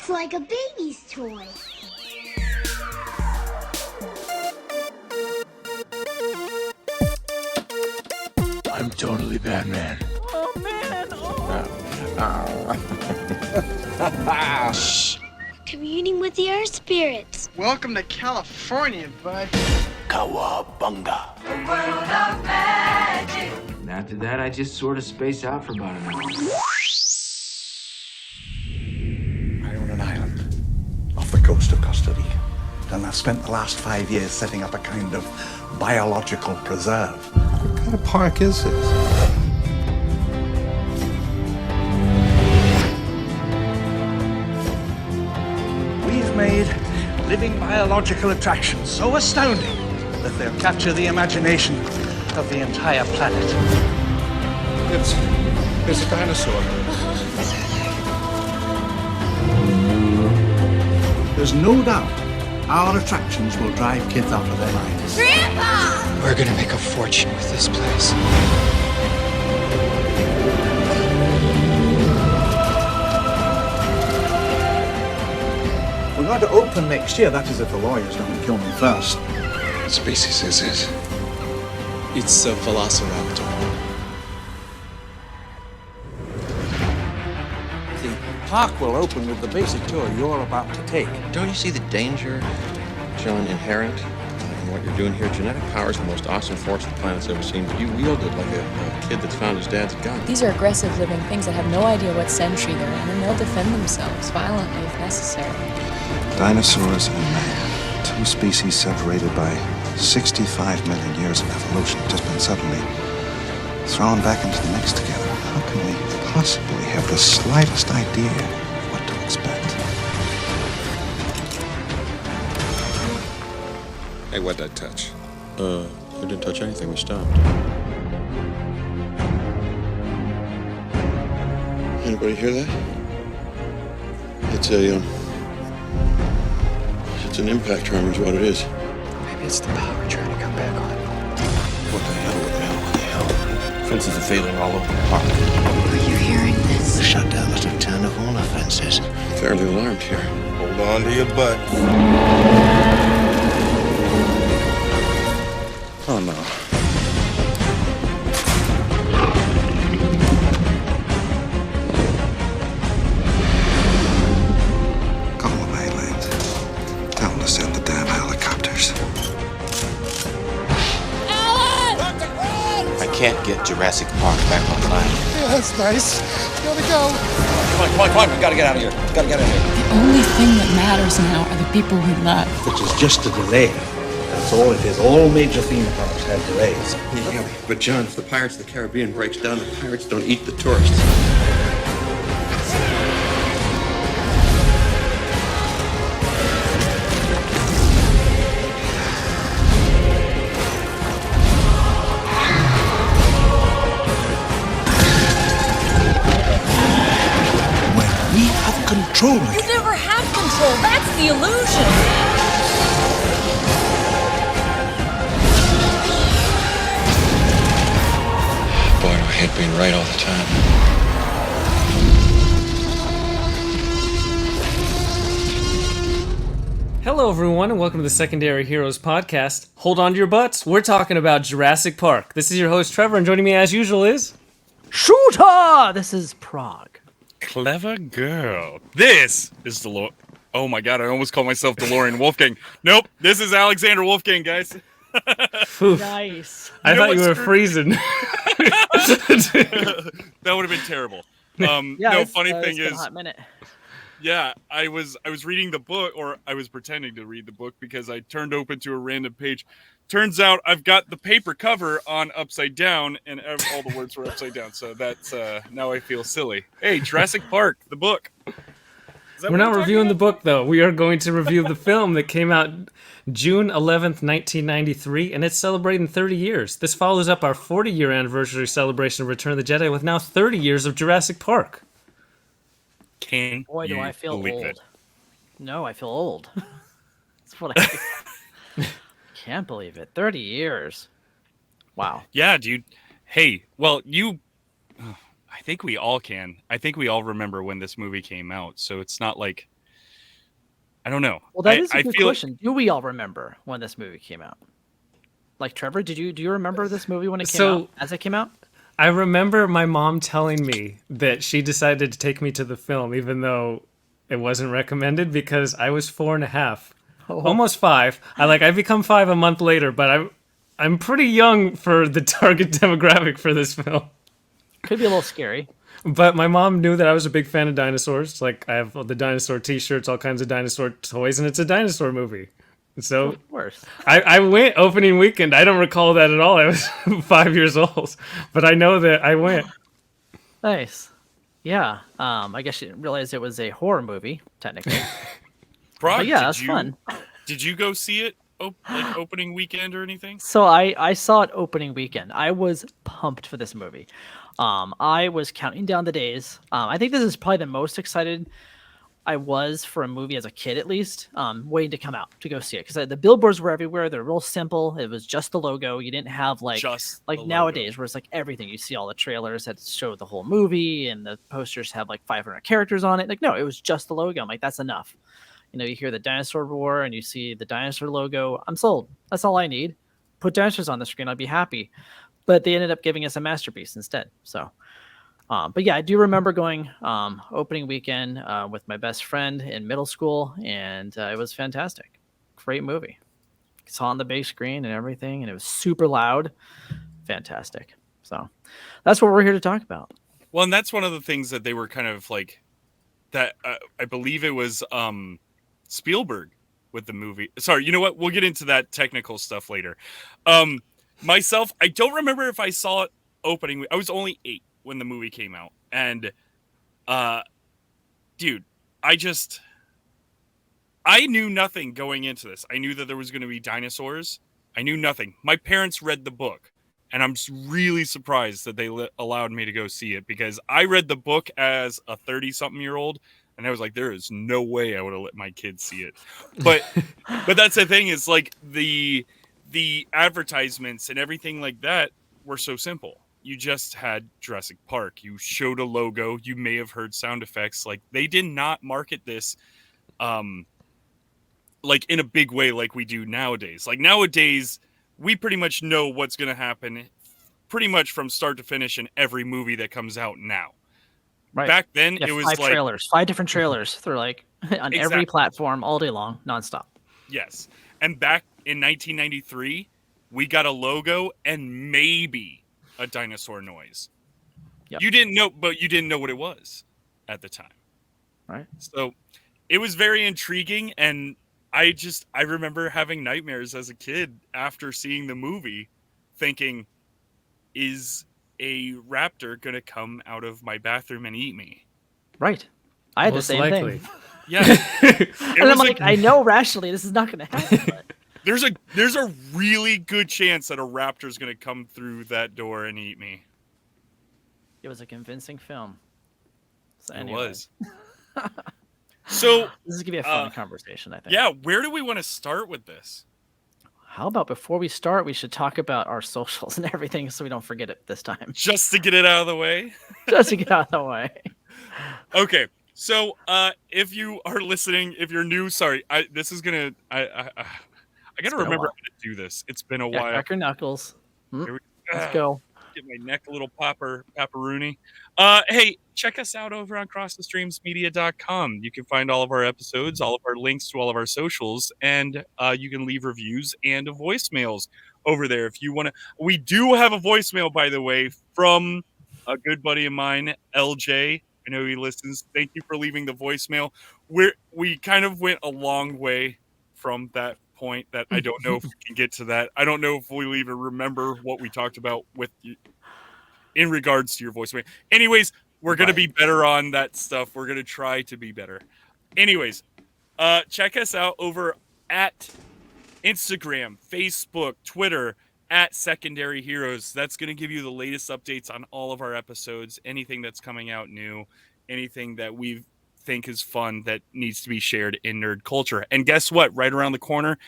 It's like a baby's toy. I'm totally Batman. Oh, man. Shh. Communing with the earth spirits. Welcome to California, bud. Cowabunga. A world of magic. And after that, I just sort of space out for about an hour. I own an island off the coast of Costa Rica. And I've spent the last 5 years setting up a kind of biological preserve. What kind of park is this? We've made living biological attractions so astounding that they'll capture the imagination of the entire planet. It's a dinosaur. There's no doubt our attractions will drive kids out of their minds. Grandpa! We're gonna make a fortune with this place. We're going to open next year, that is if the lawyers don't kill me first. What species is this? It's a velociraptor. The park will open with the basic tour you're about to take. Don't you see the danger, John, inherent in what you're doing here? Genetic power is the most awesome force the planet's ever seen, but you wield it like a kid that's found his dad's gun. These are aggressive living things that have no idea what century they're in, and they'll defend themselves violently if necessary. Dinosaurs and man. Two species separated by 65 million years of evolution have just been suddenly thrown back into the mix together. How can we possibly have the slightest idea of what to expect? Hey, what'd I touch? I didn't touch anything. We stopped. Anybody hear that? It's an impact tremor is what it is. Maybe it's the power trying to come back on. What the hell? Fences are failing all over the park. Are you hearing this? Shut down must have turned off all the fences. Fairly alarmed here. Hold on to your butt. Oh, no. Call away, Land. Tell them to send the damn helicopters. I can't get Jurassic Park back online. Yeah, that's nice. Gotta go. Come on. We gotta get out of here. The only thing that matters now are the people we love. Which is just a delay. That's all it is. All major theme parks have delays. Yeah, but John, if the Pirates of the Caribbean breaks down, the pirates don't eat the tourists. When we have control You again. never have control. That's the illusion. Boy, do I hate being right all the time. Hello, everyone, and welcome to the Secondary Heroes podcast. Hold on to your butts. We're talking about Jurassic Park. This is your host, Trevor, and joining me as usual is... Shooter! This is Prague. Clever girl. This is Oh my god, I almost called myself DeLorean Wolfgang. Nope, this is Alexander Wolfgang, guys. Nice. I thought you were freezing. That would have been terrible. Funny thing is, a hot minute. yeah, I was reading the book, or I was pretending to read the book because I turned open to a random page. Turns out I've got the paper cover on upside down, and all the words were upside down. So that's now I feel silly. Hey, Jurassic Park, the book. We're not reviewing the book, though. We are going to review the film that came out June 11th, 1993, and it's celebrating 30 years. This follows up our 40-year anniversary celebration of Return of the Jedi with now 30 years of Jurassic Park. Boy, do I feel old. It? No, I feel old. That's what I can't believe it. 30 years. Wow. Yeah, dude. Hey, well, I think we all can. I think we all remember when this movie came out, so it's not like I don't know. Well, that is a I good feel question. Do we all remember when this movie came out? Like Trevor, do you remember this movie when it came out? As it came out? I remember my mom telling me that she decided to take me to the film, even though it wasn't recommended, because I was 4.5, almost 5. I become 5 a month later, but I'm pretty young for the target demographic for this film. Could be a little scary. But my mom knew that I was a big fan of dinosaurs. Like, I have the dinosaur T-shirts, all kinds of dinosaur toys, and it's a dinosaur movie. So of course. I went opening weekend. I don't recall that at all. I was 5 years old, but I know that I went. Nice. Yeah. I guess you didn't realize it was a horror movie, technically. Brock, but yeah, that's fun. Did you go see it like opening weekend or anything? So I saw it opening weekend. I was pumped for this movie. I was counting down the days. I think this is probably the most excited I was for a movie as a kid, at least, waiting to come out to go see it. Because the billboards were everywhere. They're real simple. It was just the logo. You didn't have like nowadays where it's like everything. You see all the trailers that show the whole movie and the posters have like 500 characters on it. Like, no, it was just the logo. I'm like, that's enough. You know, you hear the dinosaur roar and you see the dinosaur logo. I'm sold. That's all I need. Put dinosaurs on the screen. I'll be happy. But they ended up giving us a masterpiece instead. So, but yeah, I do remember going opening weekend with my best friend in middle school, and it was fantastic. Great movie. Saw on the big screen and everything, and it was super loud. Fantastic. So that's what we're here to talk about. Well, and that's one of the things that they were kind of like that. I believe it was Spielberg with the movie. Sorry, you know what? We'll get into that technical stuff later. Myself, I don't remember if I saw it opening. I was only 8 when the movie came out. And, dude, I knew nothing going into this. I knew that there was going to be dinosaurs. I knew nothing. My parents read the book. And I'm really surprised that they allowed me to go see it, because I read the book as a 30-something-year-old. And I was like, there is no way I would have let my kids see it. But that's the thing, is like the advertisements and everything like that were so simple. You just had Jurassic Park. You showed a logo. You may have heard sound effects. Like, they did not market this like in a big way like we do nowadays. Like, nowadays, we pretty much know what's going to happen pretty much from start to finish in every movie that comes out now. Right. Back then, it was 5 different trailers through like on every platform all day long, nonstop. Yes. And back in 1993, we got a logo and maybe a dinosaur noise. Yep. You didn't know what it was at the time. Right. So it was very intriguing. And I remember having nightmares as a kid after seeing the movie, thinking, is a raptor going to come out of my bathroom and eat me? Right. I had the same thing. Yeah. And I'm like, I know rationally this is not going to happen. But... There's a really good chance that a raptor is going to come through that door and eat me. It was a convincing film. So It was. So this is going to be a fun conversation, I think. Yeah, where do we want to start with this? How about before we start, we should talk about our socials and everything so we don't forget it this time. Just to get it out of the way? Just to get out of the way. Okay. So, if you are listening, if you're new, sorry, I got to remember how to do this. It's been a while. Crack your knuckles. Let's go. Get my neck a little pepperoni. Hey, check us out over on crossthestreamsmedia.com. You can find all of our episodes, all of our links to all of our socials, and you can leave reviews and voicemails over there if you want to. We do have a voicemail, by the way, from a good buddy of mine, LJ. I know he listens. Thank you for leaving the voicemail. We kind of went a long way from that point that I don't know if we can get to that. I don't know if we'll even remember what we talked about with you in regards to your voicemail. Anyways, we're going to be better on that stuff. We're going to try to be better. Anyways, check us out over at Instagram, Facebook, Twitter, at Secondary Heroes. That's going to give you the latest updates on all of our episodes, anything that's coming out new, anything that we think is fun that needs to be shared in nerd culture. And guess what? Right around the corner,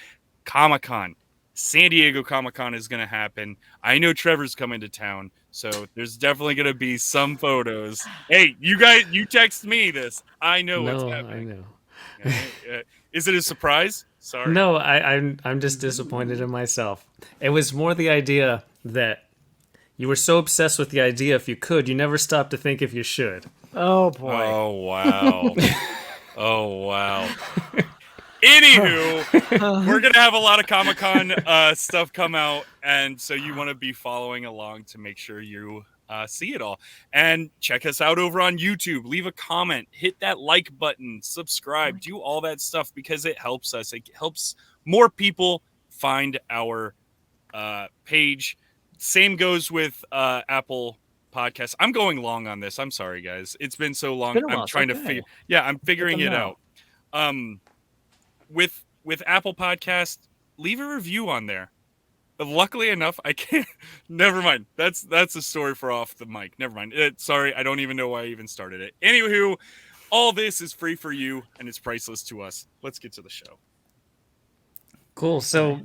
Comic-Con. San Diego Comic-Con is going to happen. I know Trevor's coming to town, so there's definitely going to be some photos. Hey, you guys, you text me this. I know what's happening. I know. Is it a surprise? Sorry. No, I'm just disappointed in myself. It was more the idea that you were so obsessed with the idea if you could, you never stopped to think if you should. Oh boy. Oh wow. Oh wow. Anywho, we're gonna have a lot of Comic-Con stuff come out, and so you want to be following along to make sure you see it all. And check us out over on YouTube. Leave a comment, hit that like button, subscribe, do all that stuff because it helps us. It helps more people find our page. Same goes with Apple Podcasts. I'm going long on this. I'm sorry, guys. It's been so long. I'm trying to figure. Yeah, I'm figuring it out. With Apple Podcast, leave a review on there. But luckily enough, I can't. Never mind. That's a story for off the mic. Never mind. Sorry, I don't even know why I even started it. Anywho, all this is free for you and it's priceless to us. Let's get to the show. Cool. So,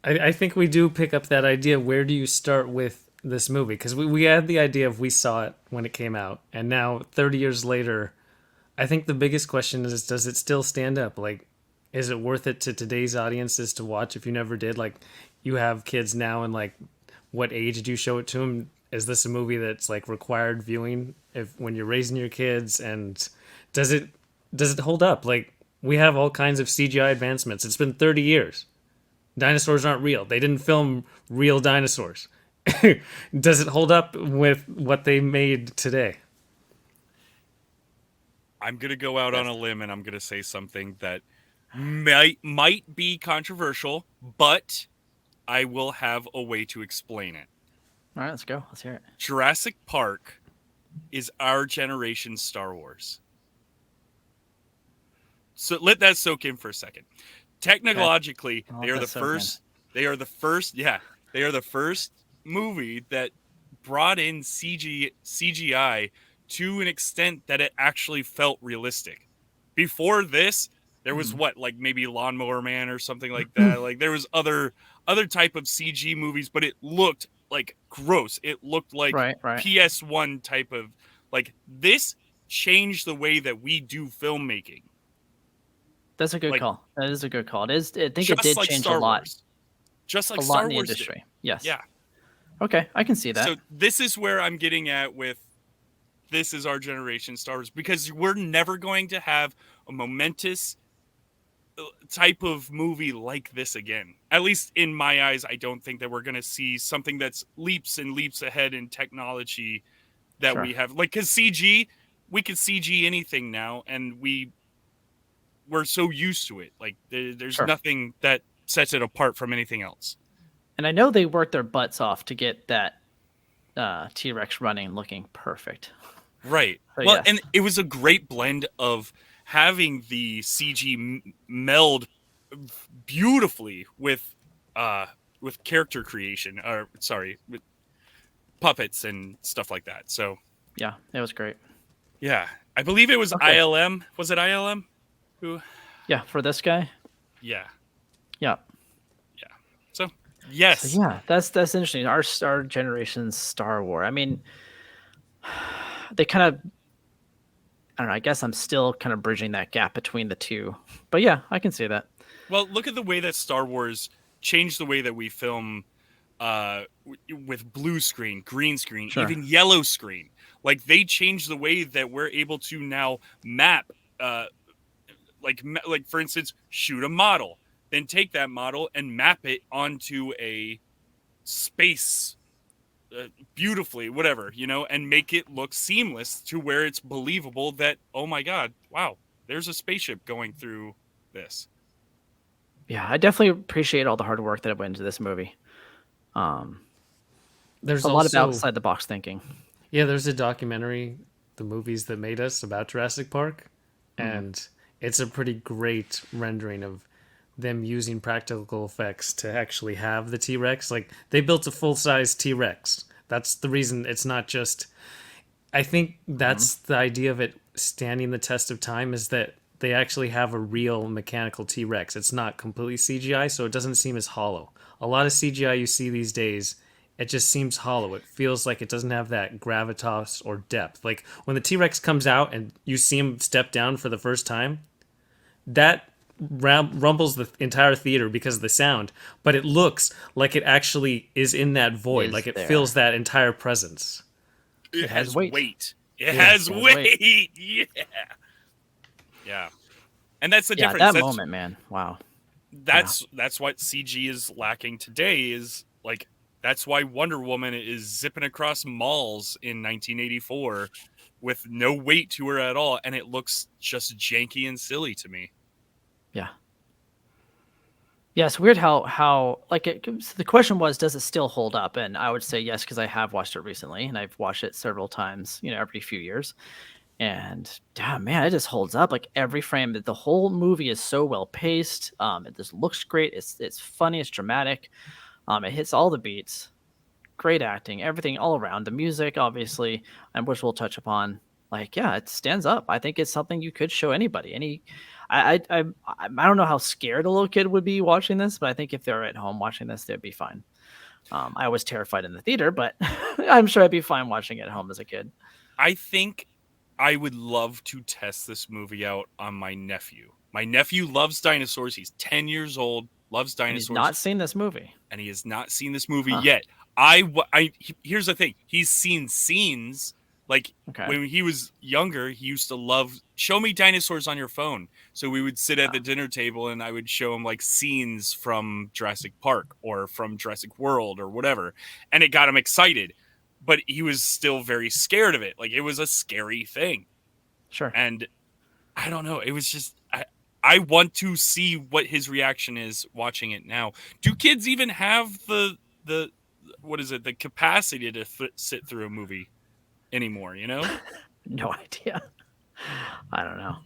I think we do pick up that idea. Where do you start with this movie? Because we had the idea of we saw it when it came out, and now 30 years later, I think the biggest question is, does it still stand up? Like, is it worth it to today's audiences to watch if you never did? Like, you have kids now, and like, what age did you show it to them? Is this a movie that's like required viewing when you're raising your kids? And does it hold up? Like, we have all kinds of CGI advancements. It's been 30 years. Dinosaurs aren't real. They didn't film real dinosaurs. Does it hold up with what they made today? I'm going to go out on a limb and I'm going to say something that might be controversial, but I will have a way to explain it. All right, let's go. Let's hear it. Jurassic Park is our generation's Star Wars. So let that soak in for a second. Technologically, they are the first. They are the first. Yeah, they are the first movie that brought in CGI to an extent that it actually felt realistic. Before this, there was like maybe Lawnmower Man or something like that. Like there was other type of CG movies, but it looked like gross. It looked like PS1 type of like this changed the way that we do filmmaking. That's a good call. That is a good call. I think it did change a lot. Just like a Star lot in the Wars industry. did. Yes. Yeah. Okay, I can see that. So this is where I'm getting at with this is our generation Star Wars, because we're never going to have a momentous type of movie like this again. At least in my eyes, I don't think that we're going to see something that's leaps and leaps ahead in technology that we have. Like, because CG, we can CG anything now, and we're so used to it. Like, there's nothing that sets it apart from anything else. And I know they worked their butts off to get that T-Rex running looking perfect. Right. So, well, yes. and it was a great blend of having the CG meld beautifully with character creation, with puppets and stuff like that. So yeah, it was great. Yeah, I believe it was ILM. Was it ILM? Who? Yeah, for this guy. Yeah. Yeah. Yeah. So yes. So, yeah, that's interesting. Our generation's Star Wars. I mean, they kind of. I don't know. I guess I'm still kind of bridging that gap between the two. But yeah, I can see that. Well, look at the way that Star Wars changed the way that we film with blue screen, green screen, even yellow screen. Like they changed the way that we're able to now map, like for instance, shoot a model, then take that model and map it onto a space beautifully, whatever, and make it look seamless to where it's believable that, oh my God, wow, there's a spaceship going through this. Yeah, I definitely appreciate all the hard work that went into this movie. There's a lot of outside the box thinking. Yeah, there's a documentary, The Movies That Made Us, about Jurassic Park, and it's a pretty great rendering of them using practical effects to actually have the T-Rex. Like, they built a full-size T-Rex. That's the reason it's not just... I think that's the idea of it standing the test of time, is that they actually have a real mechanical T-Rex. It's not completely CGI, so it doesn't seem as hollow. A lot of CGI you see these days, it just seems hollow. It feels like it doesn't have that gravitas or depth. Like, when the T-Rex comes out and you see him step down for the first time, that rumbles the entire theater because of the sound, but it looks like it actually is in that void, like it fills that entire presence. It has weight. It Yeah. has weight. Yeah. Yeah. And that's the difference. That That's, moment, man. Wow. That's what CG is lacking today, is like, that's why Wonder Woman is zipping across malls in 1984 with no weight to her at all, and it looks just janky and silly to me. Yeah. Yeah, it's weird how like so the question was, does it still hold up? And I would say yes, because I have watched it recently, and I've watched it several times, every few years. And damn, man, it just holds up. Like every frame, the whole movie is so well paced. It just looks great. It's funny. It's dramatic. It hits all the beats. Great acting, everything all around. The music, obviously, and which we'll touch upon. Like, yeah, it stands up. I think it's something you could show anybody. I don't know how scared a little kid would be watching this, but I think if they're at home watching this, they'd be fine. I was terrified in the theater, but I'm sure I'd be fine watching it at home as a kid. I think I would love to test this movie out on my nephew. My nephew loves dinosaurs. He's 10 years old, loves dinosaurs. And he's not seen this movie. And he has not seen this movie yet. Here's the thing. He's seen scenes. Like, when he was younger, he used to love, show me dinosaurs on your phone. So we would sit at the dinner table and I would show him like scenes from Jurassic Park or from Jurassic World or whatever. And it got him excited. But he was still very scared of it. Like, it was a scary thing. Sure. And I don't know. It was just, I want to see what his reaction is watching it now. Do kids even have the capacity to sit through a movie anymore, No idea. I don't know.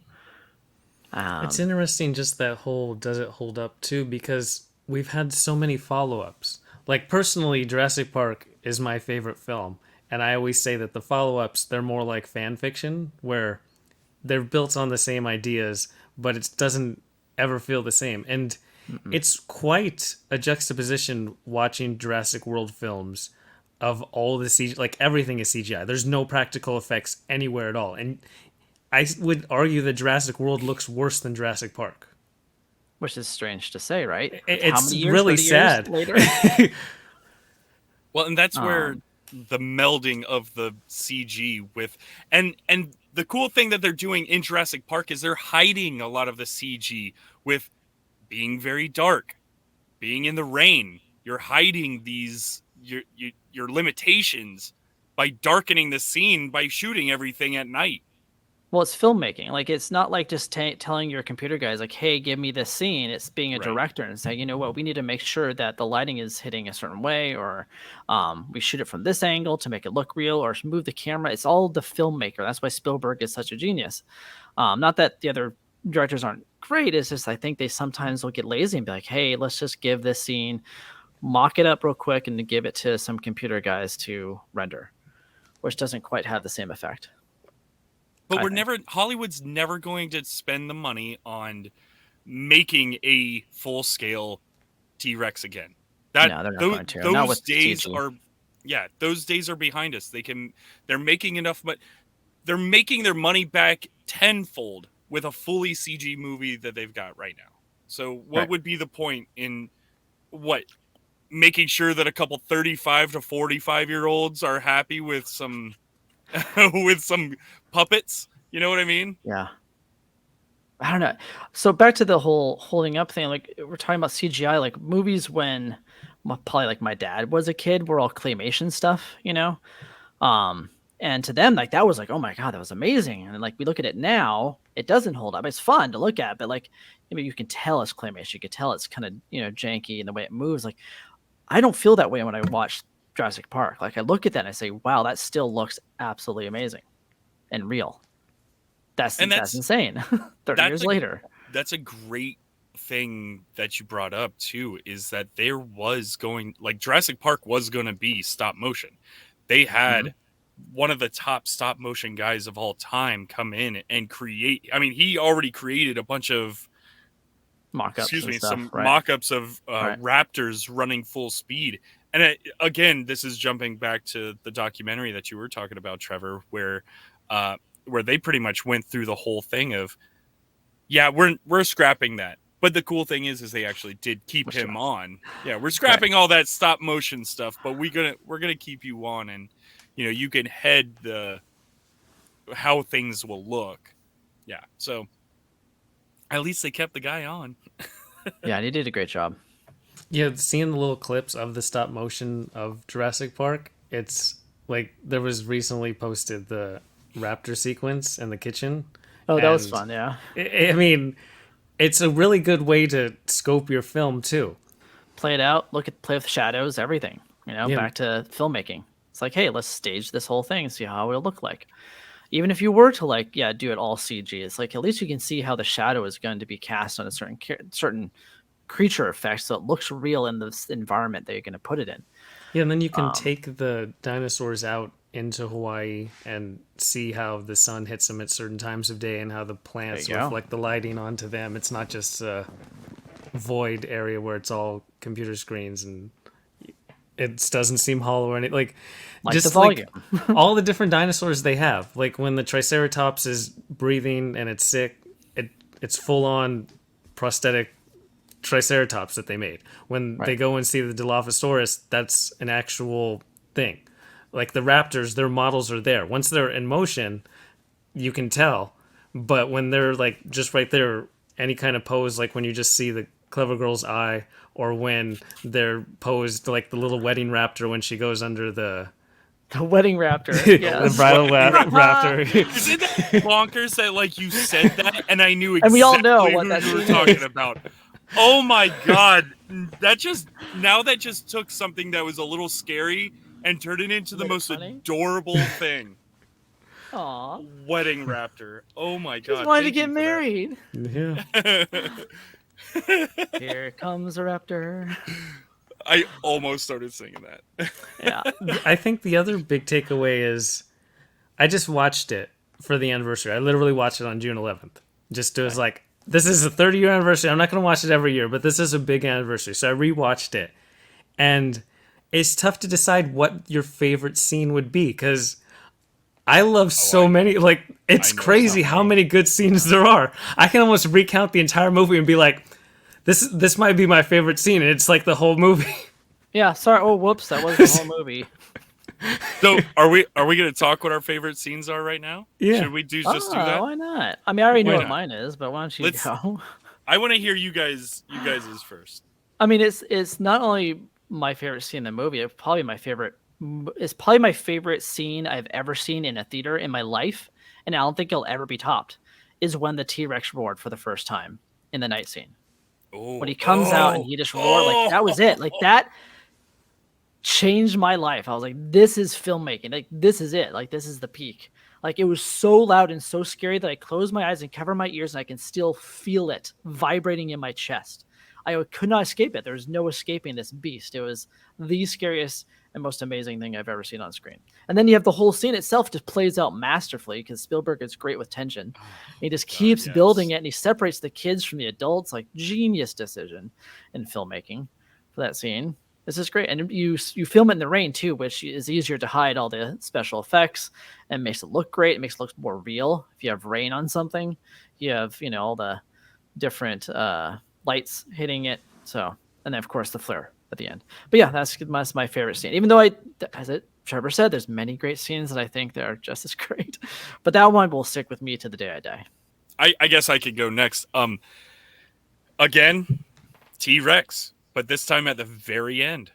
It's interesting, just that whole does it hold up too, because we've had so many follow-ups. Like, personally, Jurassic Park is my favorite film, and I always say that the follow-ups, they're more like fan fiction, where they're built on the same ideas, but it doesn't ever feel the same. And it's quite a juxtaposition watching Jurassic World films of all the CGI, like everything is CGI. There's no practical effects anywhere at all. And I would argue that Jurassic World looks worse than Jurassic Park. Which is strange to say, right? It's really sad. Later? Well, and that's where the melding of the CG with and the cool thing that they're doing in Jurassic Park is they're hiding a lot of the CG with being very dark, being in the rain. You're hiding these your limitations by darkening the scene by shooting everything at night. Well, it's filmmaking. Like, it's not like just telling your computer guys, like, hey, give me this scene. It's being a director and saying, you know what, we need to make sure that the lighting is hitting a certain way, or we shoot it from this angle to make it look real, or move the camera. It's all the filmmaker. That's why Spielberg is such a genius. Not that the other directors aren't great. It's just I think they sometimes will get lazy and be like, hey, let's just give this scene, mock it up real quick, and give it to some computer guys to render, which doesn't quite have the same effect. But Hollywood's never going to spend the money on making a full-scale T-Rex again. No, they're not going to. Not with days CG. Those days are behind us. They're making enough, but they're making their money back tenfold with a fully CG movie that they've got right now. So what would be the point in making sure that a couple 35 to 45-year-olds are happy with some with some puppets? You know what I mean? Yeah. I don't know. So back to the whole holding up thing, like we're talking about CGI, like movies when probably like my dad was a kid were all claymation stuff, and to them, like that was like, oh my God, that was amazing. And like we look at it now, it doesn't hold up. It's fun to look at, but like you can tell it's claymation. You can tell it's kind of janky in the way it moves. Like I don't feel that way when I watch Jurassic Park. Like I look at that and I say, wow, that still looks absolutely amazing and real. That's insane. 30 years later. That's a great thing that you brought up too, is that there was Jurassic Park was going to be stop motion. They had one of the top stop motion guys of all time come in and create. I mean, he already created a bunch of mock-ups. Mock-ups of raptors running full speed. And again, this is jumping back to the documentary that you were talking about, Trevor, where they pretty much went through the whole thing of, we're scrapping that. But the cool thing is they actually did keep him on. Yeah, we're scrapping all that stop motion stuff, but we're gonna keep you on, and you can head how things will look. Yeah, so at least they kept the guy on. Yeah, and he did a great job. Yeah, seeing the little clips of the stop motion of Jurassic Park, it's like there was recently posted the raptor sequence in the kitchen. Oh, that was fun, yeah. I mean, it's a really good way to scope your film too. Play it out, play with the shadows, everything. Back to filmmaking. It's like, hey, let's stage this whole thing and see how it'll look like. Even if you were to do it all CG, it's like at least you can see how the shadow is going to be cast on a certain creature effect, so it looks real in this environment that you're going to put it in. Yeah, and then you can take the dinosaurs out into Hawaii and see how the sun hits them at certain times of day and how the plants reflect the lighting onto them. It's not just a void area where it's all computer screens and it doesn't seem hollow or anything. Like just the volume. All the different dinosaurs they have. Like when the Triceratops is breathing and it's sick, it's full on prosthetic Triceratops that they made. When they go and see the Dilophosaurus, that's an actual thing. Like the raptors, their models are there. Once they're in motion, you can tell. But when they're like just right there, any kind of pose, like when you just see the Clever Girl's eye, or when they're posed like the little wedding raptor when she goes under the wedding raptor, the bridal raptor. Isn't that bonkers that like you said that and I knew exactly and we all know what who that you were is. talking about? Oh my god, that just took something that was a little scary and turned it into the most adorable thing. Aww. Wedding raptor. Oh my god. Just wanted to get married. Yeah. Here comes a raptor. I almost started singing that. Yeah. I think the other big takeaway is I just watched it for the anniversary. I literally watched it on June 11th. Just was like, this is a 30-year anniversary. I'm not going to watch it every year, but this is a big anniversary. So I rewatched it. And it's tough to decide what your favorite scene would be because I love so many. Like, it's crazy how many good scenes there are. I can almost recount the entire movie and be like, this might be my favorite scene. And it's like the whole movie. Yeah, sorry. Oh, whoops. That was the whole movie. So are we going to talk what our favorite scenes are right now? Yeah. Should we just do that? Why not? I mean, I already know Why what not? mine is, but why don't you go? I want to hear you guys' first. I mean, it's not only my favorite scene in the movie. It's probably my favorite scene I've ever seen in a theater in my life, and I don't think it'll ever be topped. Is when the T-Rex roared for the first time in the night scene. When he comes out and he just roared, like that was it. Like that changed my life. I was like, this is filmmaking. Like this is it. Like this is the peak. Like it was so loud and so scary that I close my eyes and cover my ears and I can still feel it vibrating in my chest. I could not escape it. There was no escaping this beast. It was the scariest and most amazing thing I've ever seen on screen. And then you have the whole scene itself just plays out masterfully because Spielberg is great with tension. He just keeps building it and he separates the kids from the adults. Like genius decision in filmmaking for that scene. This is great. And you film it in the rain too, which is easier to hide all the special effects and makes it look great. It makes it look more real. If you have rain on something, you have, all the different lights hitting it. So, and then of course the flare at the end. But yeah, that's my favorite scene. Even though Trevor said, there's many great scenes that I think that are just as great. But that one will stick with me to the day I die. I guess I could go next. Again, T-Rex, but this time at the very end.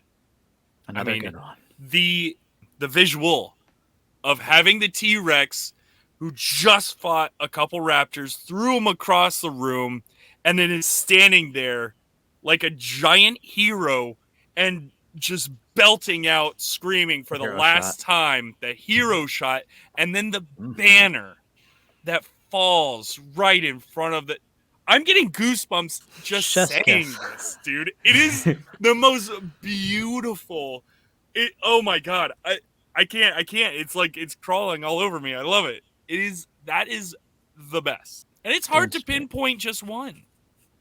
Another good one. The visual of having the T-Rex who just fought a couple raptors, threw them across the room, and then is standing there like a giant hero and just belting out, screaming for the last time, the hero shot, and then the banner that falls right in front of the... I'm getting goosebumps just saying this, dude. It is the most beautiful... Oh my god. I can't. It's like it's crawling all over me. I love it. That is the best. And it's hard to pinpoint just one.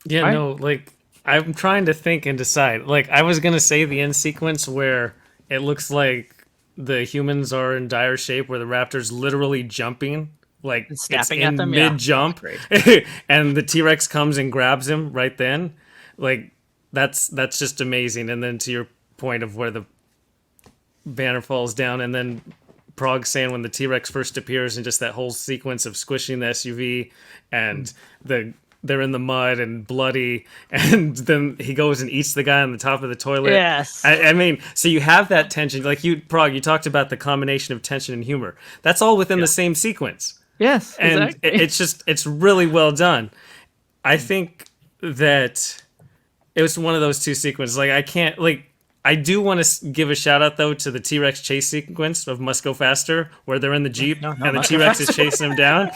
Yeah, no, like I'm trying to think and decide. Like I was gonna say the end sequence where it looks like the humans are in dire shape, where the raptor's literally jumping like And it's snapping at in them, yeah. mid jump, and the T-Rex comes and grabs him right then. Like that's just amazing. And then to your point of where the banner falls down, and then Prague saying when the T-Rex first appears, and just that whole sequence of squishing the SUV, and they're in the mud and bloody, and then he goes and eats the guy on the top of the toilet. Yes. I mean, so you have that tension, like Prague, you talked about the combination of tension and humor. That's all within the same sequence. Yes, And exactly. it's really well done. I think that it was one of those two sequences. Like I do want to give a shout out though to the T-Rex chase sequence of Must Go Faster, where they're in the Jeep and the T-Rex is chasing them down.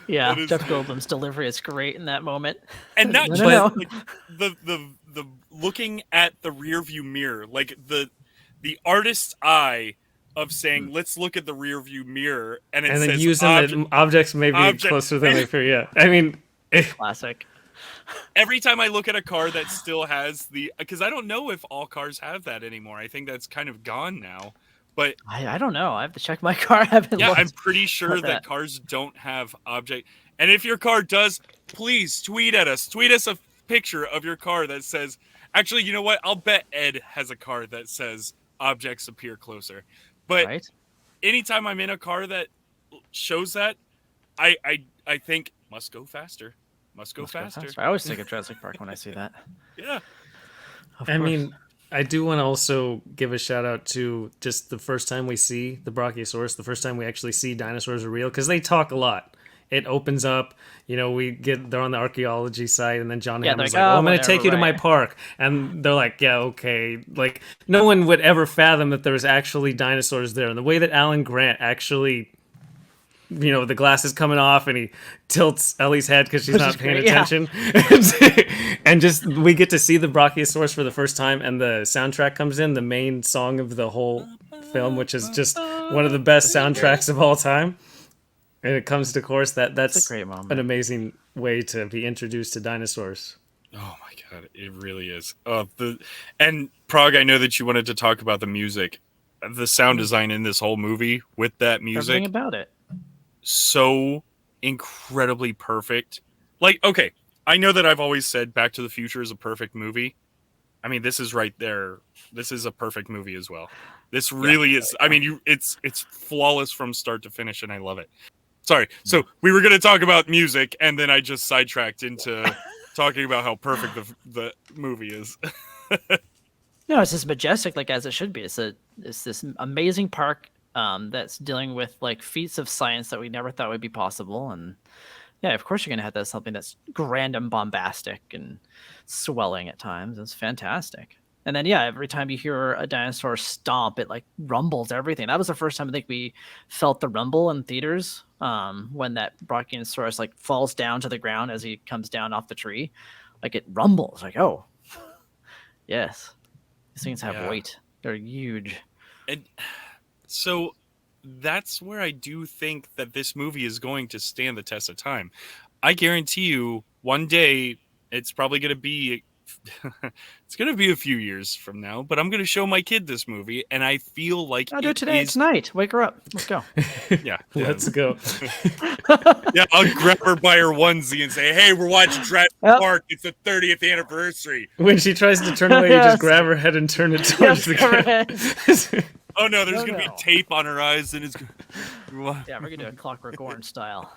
Yeah, Jeff Goldblum's delivery is great in that moment. And not No, just no, no. like the looking at the rear view mirror, like the artist's eye of saying, let's look at the rear view mirror, and then says using the objects maybe closer than they fear. Yeah, I mean, classic. Every time I look at a car that still has because I don't know if all cars have that anymore. I think that's kind of gone now. But I don't know. I have to check my car. I haven't looked I'm pretty sure that cars don't have object. And if your car does, please tweet at us. Tweet us a picture of your car that says, actually, you know what? I'll bet Ed has a car that says objects appear closer. But anytime I'm in a car that shows that, I think must go faster. Must go faster. I always think of Jurassic Park when I see that. Yeah. I mean, I do want to also give a shout out to just the first time we see the Brachiosaurus, the first time we actually see dinosaurs are real, because they talk a lot. It opens up, they're on the archaeology site, and then John Hammond's like, I'm going to take you to my park. And they're like, yeah, okay. Like, no one would ever fathom that there was actually dinosaurs there. And the way that Alan Grant actually, the glass is coming off and he tilts Ellie's head because she's not paying attention. And just, we get to see the Brachiosaurus for the first time, and the soundtrack comes in, the main song of the whole film, which is just one of the best soundtracks of all time. And it comes to chorus. That's a great moment. An amazing way to be introduced to dinosaurs. Oh my god, it really is. And Prague, I know that you wanted to talk about the music, the sound design in this whole movie with that music. Everything about it. So incredibly perfect. Like, okay, I know that I've always said Back to the Future is a perfect movie. I mean, this is right there. This is a perfect movie as well. This really is. I mean, it's flawless from start to finish, and I love it. Sorry. So we were going to talk about music, and then I just sidetracked into talking about how perfect the movie is. No, it's just majestic, like as it should be. It's this amazing park that's dealing with like feats of science that we never thought would be possible, and yeah, of course you're gonna have something that's grand and bombastic and swelling at times. It's fantastic. And then every time you hear a dinosaur stomp, it like rumbles everything. That was the first time I think we felt the rumble in theaters when that Brachiosaurus like falls down to the ground as he comes down off the tree. Like it rumbles. Like, oh, yes, these things have weight. They're huge. And so that's where I do think that this movie is going to stand the test of time. I guarantee you, one day it's probably going to be. It's going to be a few years from now, but I'm going to show my kid this movie, and I feel like I'll do it today. Tonight. Wake her up. Let's go. Yeah. Let's go. Yeah, I'll grab her by her onesie and say, hey, we're watching Jurassic Park. It's the 30th anniversary. When she tries to turn away, you just grab her head and turn it towards the camera. Oh, no, there's going to be tape on her eyes, and it's Yeah, we're going to do a Clockwork Orange style.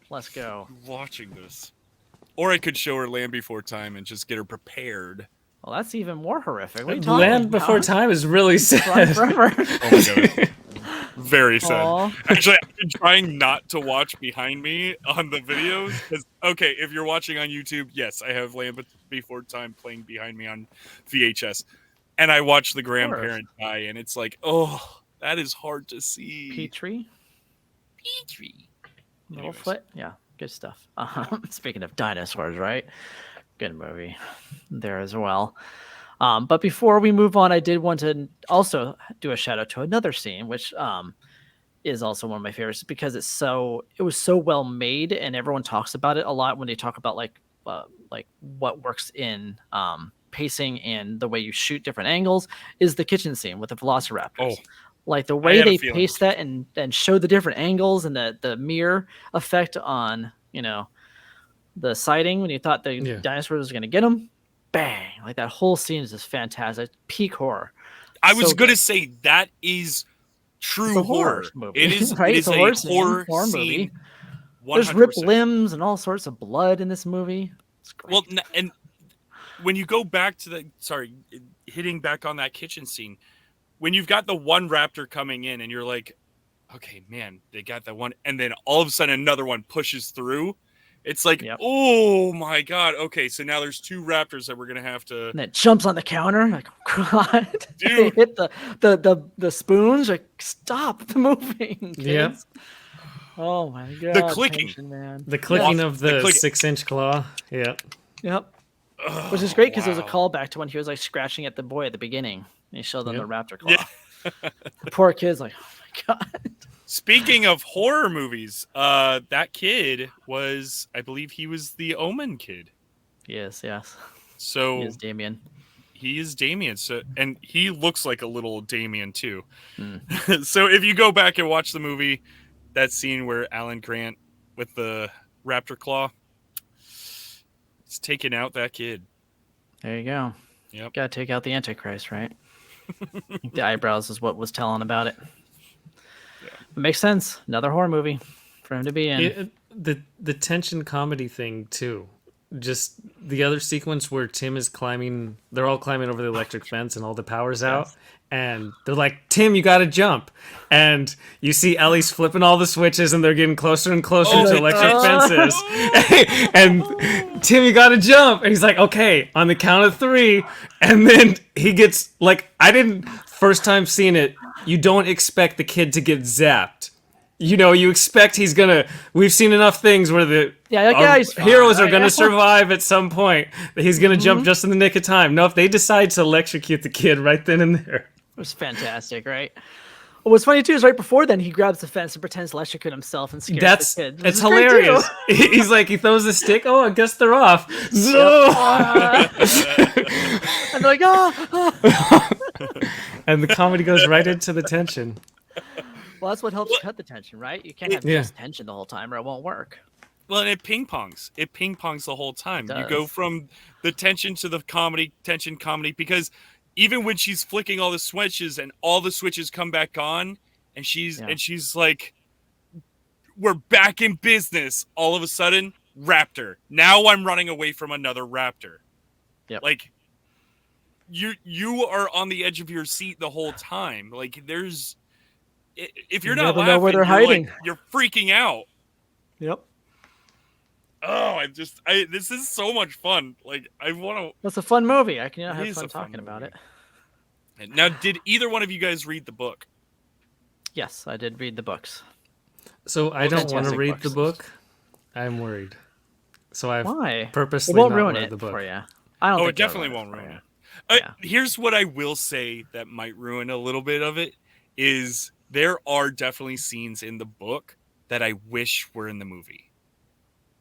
Let's go. Watching this. Or I could show her Land Before Time and just get her prepared. Well, that's even more horrific. What are you Land Before Time is really sad. Forever. Oh my god. Very sad. Aww. Actually, I've been trying not to watch behind me on the videos. Okay, if you're watching on YouTube, yes, I have Land Before Time playing behind me on VHS. And I watch the grandparent die, and it's like, oh, that is hard to see. Petrie. Littlefoot. Yeah. Good stuff. Speaking of dinosaurs, right? Good movie there as well. But before we move on, I did want to also do a shout out to another scene, which is also one of my favorites because it was so well made, and everyone talks about it a lot when they talk about like what works in pacing and the way you shoot different angles. Is the kitchen scene with the velociraptors. Like the I way had a they feeling. paced that and show the different angles and the mirror effect on, the sighting when you thought the dinosaur was going to get him. Bang! Like that whole scene is just fantastic. Peak horror. I was So going to good. say that is true It's a horror. movie. It is, right? it It's is a a horror horror movie. scene. There's ripped 100%. limbs and all sorts of blood in this movie. It's great. Well, and when you go back to hitting back on that kitchen scene, when you've got the one raptor coming in and you're like, okay, man, they got that one. And then all of a sudden another one pushes through. It's like, oh my God. Okay, so now there's 2 raptors that we're going to have to. And it jumps on the counter. Like, oh God. Dude. They hit the spoons. Like, stop the moving. Kids. Yep. Oh my God. The clicking. Tension, man. The clicking of the clicking. 6-inch claw. Yeah. Yep. Which is great because it was a callback to when he was like scratching at the boy at the beginning. And he showed them the raptor claw. Yeah. The poor kid's like, oh my God. Speaking of horror movies, that kid was, I believe he was the Omen kid. Yes. So he is Damien. He is Damien. So, and he looks like a little Damien too. So if you go back and watch the movie, that scene where Alan Grant with the raptor claw, he's taking out that kid. There you go. Yep. Gotta take out the Antichrist, right? I think the eyebrows is what was telling about it. It makes sense. Another horror movie for him to be in. The tension comedy thing too. Just the other sequence where Tim is climbing, they're all climbing over the electric fence and all the power's out. And they're like, Tim, you gotta jump. And you see Ellie's flipping all the switches and they're getting closer and closer to electric fences. And Tim, you gotta jump. And he's like, okay, on the count of 3. And then he gets, like, first time seeing it, you don't expect the kid to get zapped. You expect he's gonna. We've seen enough things where the heroes are gonna survive at some point. That he's gonna jump just in the nick of time. No, if they decide to electrocute the kid right then and there, it was fantastic, right? What's funny too is right before then he grabs the fence and pretends to electrocute himself and scares the kid. It's hilarious. He's like, he throws the stick. Oh, I guess they're off. And they're like, oh. And the comedy goes right into the tension. Well, that's what helps cut the tension, right? You can't have just tension the whole time or it won't work. Well, and it ping pongs. It ping pongs the whole time. You go from the tension to the comedy, tension, comedy, because even when she's flicking all the switches and all the switches come back on and she's like, we're back in business. All of a sudden, raptor. Now I'm running away from another raptor. Yep. Like, you are on the edge of your seat the whole time. Like, if you're not laughing, where they're hiding. You're freaking out. Yep. Oh, this is so much fun. Like, I want to. It's a fun movie. I can have fun talking about it. Now, did either one of you guys read the book? Yes, I did read the books. So I don't want to read the book. I'm worried. So I've purposely it won't not ruin read it the book. for you. I don't. Oh, think it definitely won't ruin it. Here's what I will say that might ruin a little bit of it is there are definitely scenes in the book that I wish were in the movie.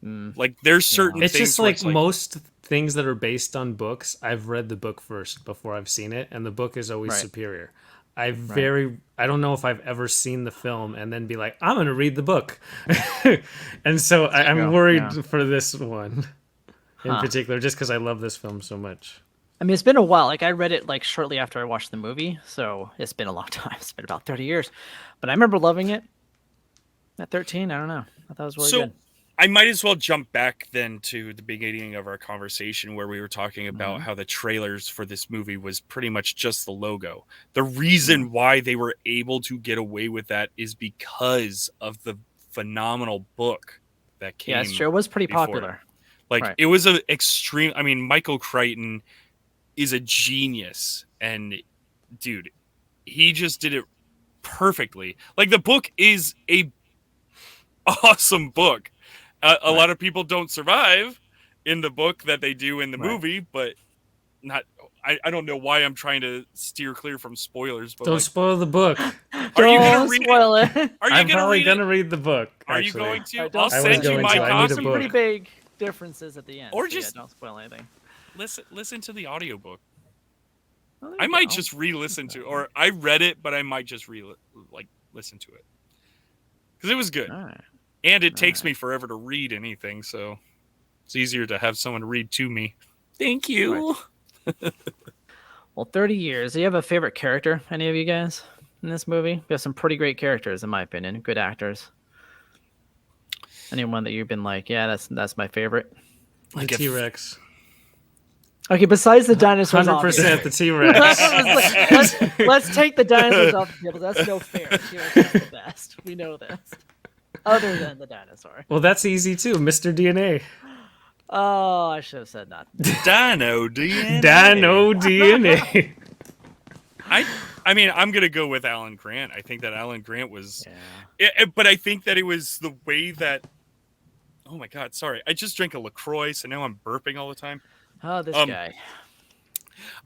Like there's certain it's things just like most things that are based on books, I've read the book first before I've seen it, and the book is always superior. I don't know if I've ever seen the film and then be like, I'm gonna read the book. And so I'm worried for this one in particular, just because I love this film so much. I mean, it's been a while. Like I read it like shortly after I watched the movie, so it's been a long time. It's been about 30 years, but I remember loving it. At 13, I don't know. I thought it was really good. I might as well jump back then to the beginning of our conversation where we were talking about how the trailers for this movie was pretty much just the logo. The reason why they were able to get away with that is because of the phenomenal book that came. Yeah, it's true. It was pretty popular. Like it was an extreme. I mean, Michael Crichton is a genius, and dude, he just did it perfectly. Like the book is a awesome book. A lot of people don't survive in the book that they do in the movie, but not. I don't know why I'm trying to steer clear from spoilers. But don't spoil the book. Are you going to read spoil it? Are you I'm probably going to read the book. Are you going to? I'll send you my copy. Some pretty big differences at the end. Or so just don't spoil anything. Listen to the audiobook. Well, I might just re-listen to, or I read it, but I might just listen to it because it was good, and it takes me forever to read anything, so it's easier to have someone read to me. Thank you. Right. Well, 30 years. Do you have a favorite character, any of you guys, in this movie? We have some pretty great characters, in my opinion. Good actors. Anyone that you've been like, yeah, that's my favorite? The T-Rex. Okay, besides the dinosaurs, 100% the T-Rex. let's take the dinosaurs off the table. That's no fair. T-Rex is the best. We know this. Other than the dinosaur. Well, that's easy too, Mr. DNA. Oh, I should have said that. Dino DNA. Dino DNA. I mean, I'm gonna go with Alan Grant. I think that Alan Grant was, but I think that it was the way that. Oh my God! Sorry, I just drank a LaCroix, so now I'm burping all the time. Oh, this guy.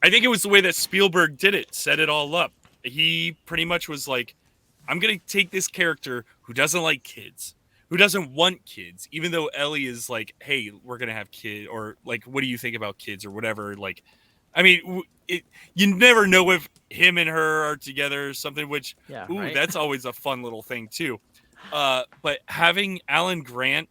I think it was the way that Spielberg did it, set it all up. He pretty much was like, I'm gonna take this character who doesn't like kids, who doesn't want kids, even though Ellie is like, hey, we're gonna have kids, or like, what do you think about kids, or whatever. Like, I mean, you never know if him and her are together or something, which, right? That's always a fun little thing too. But having Alan Grant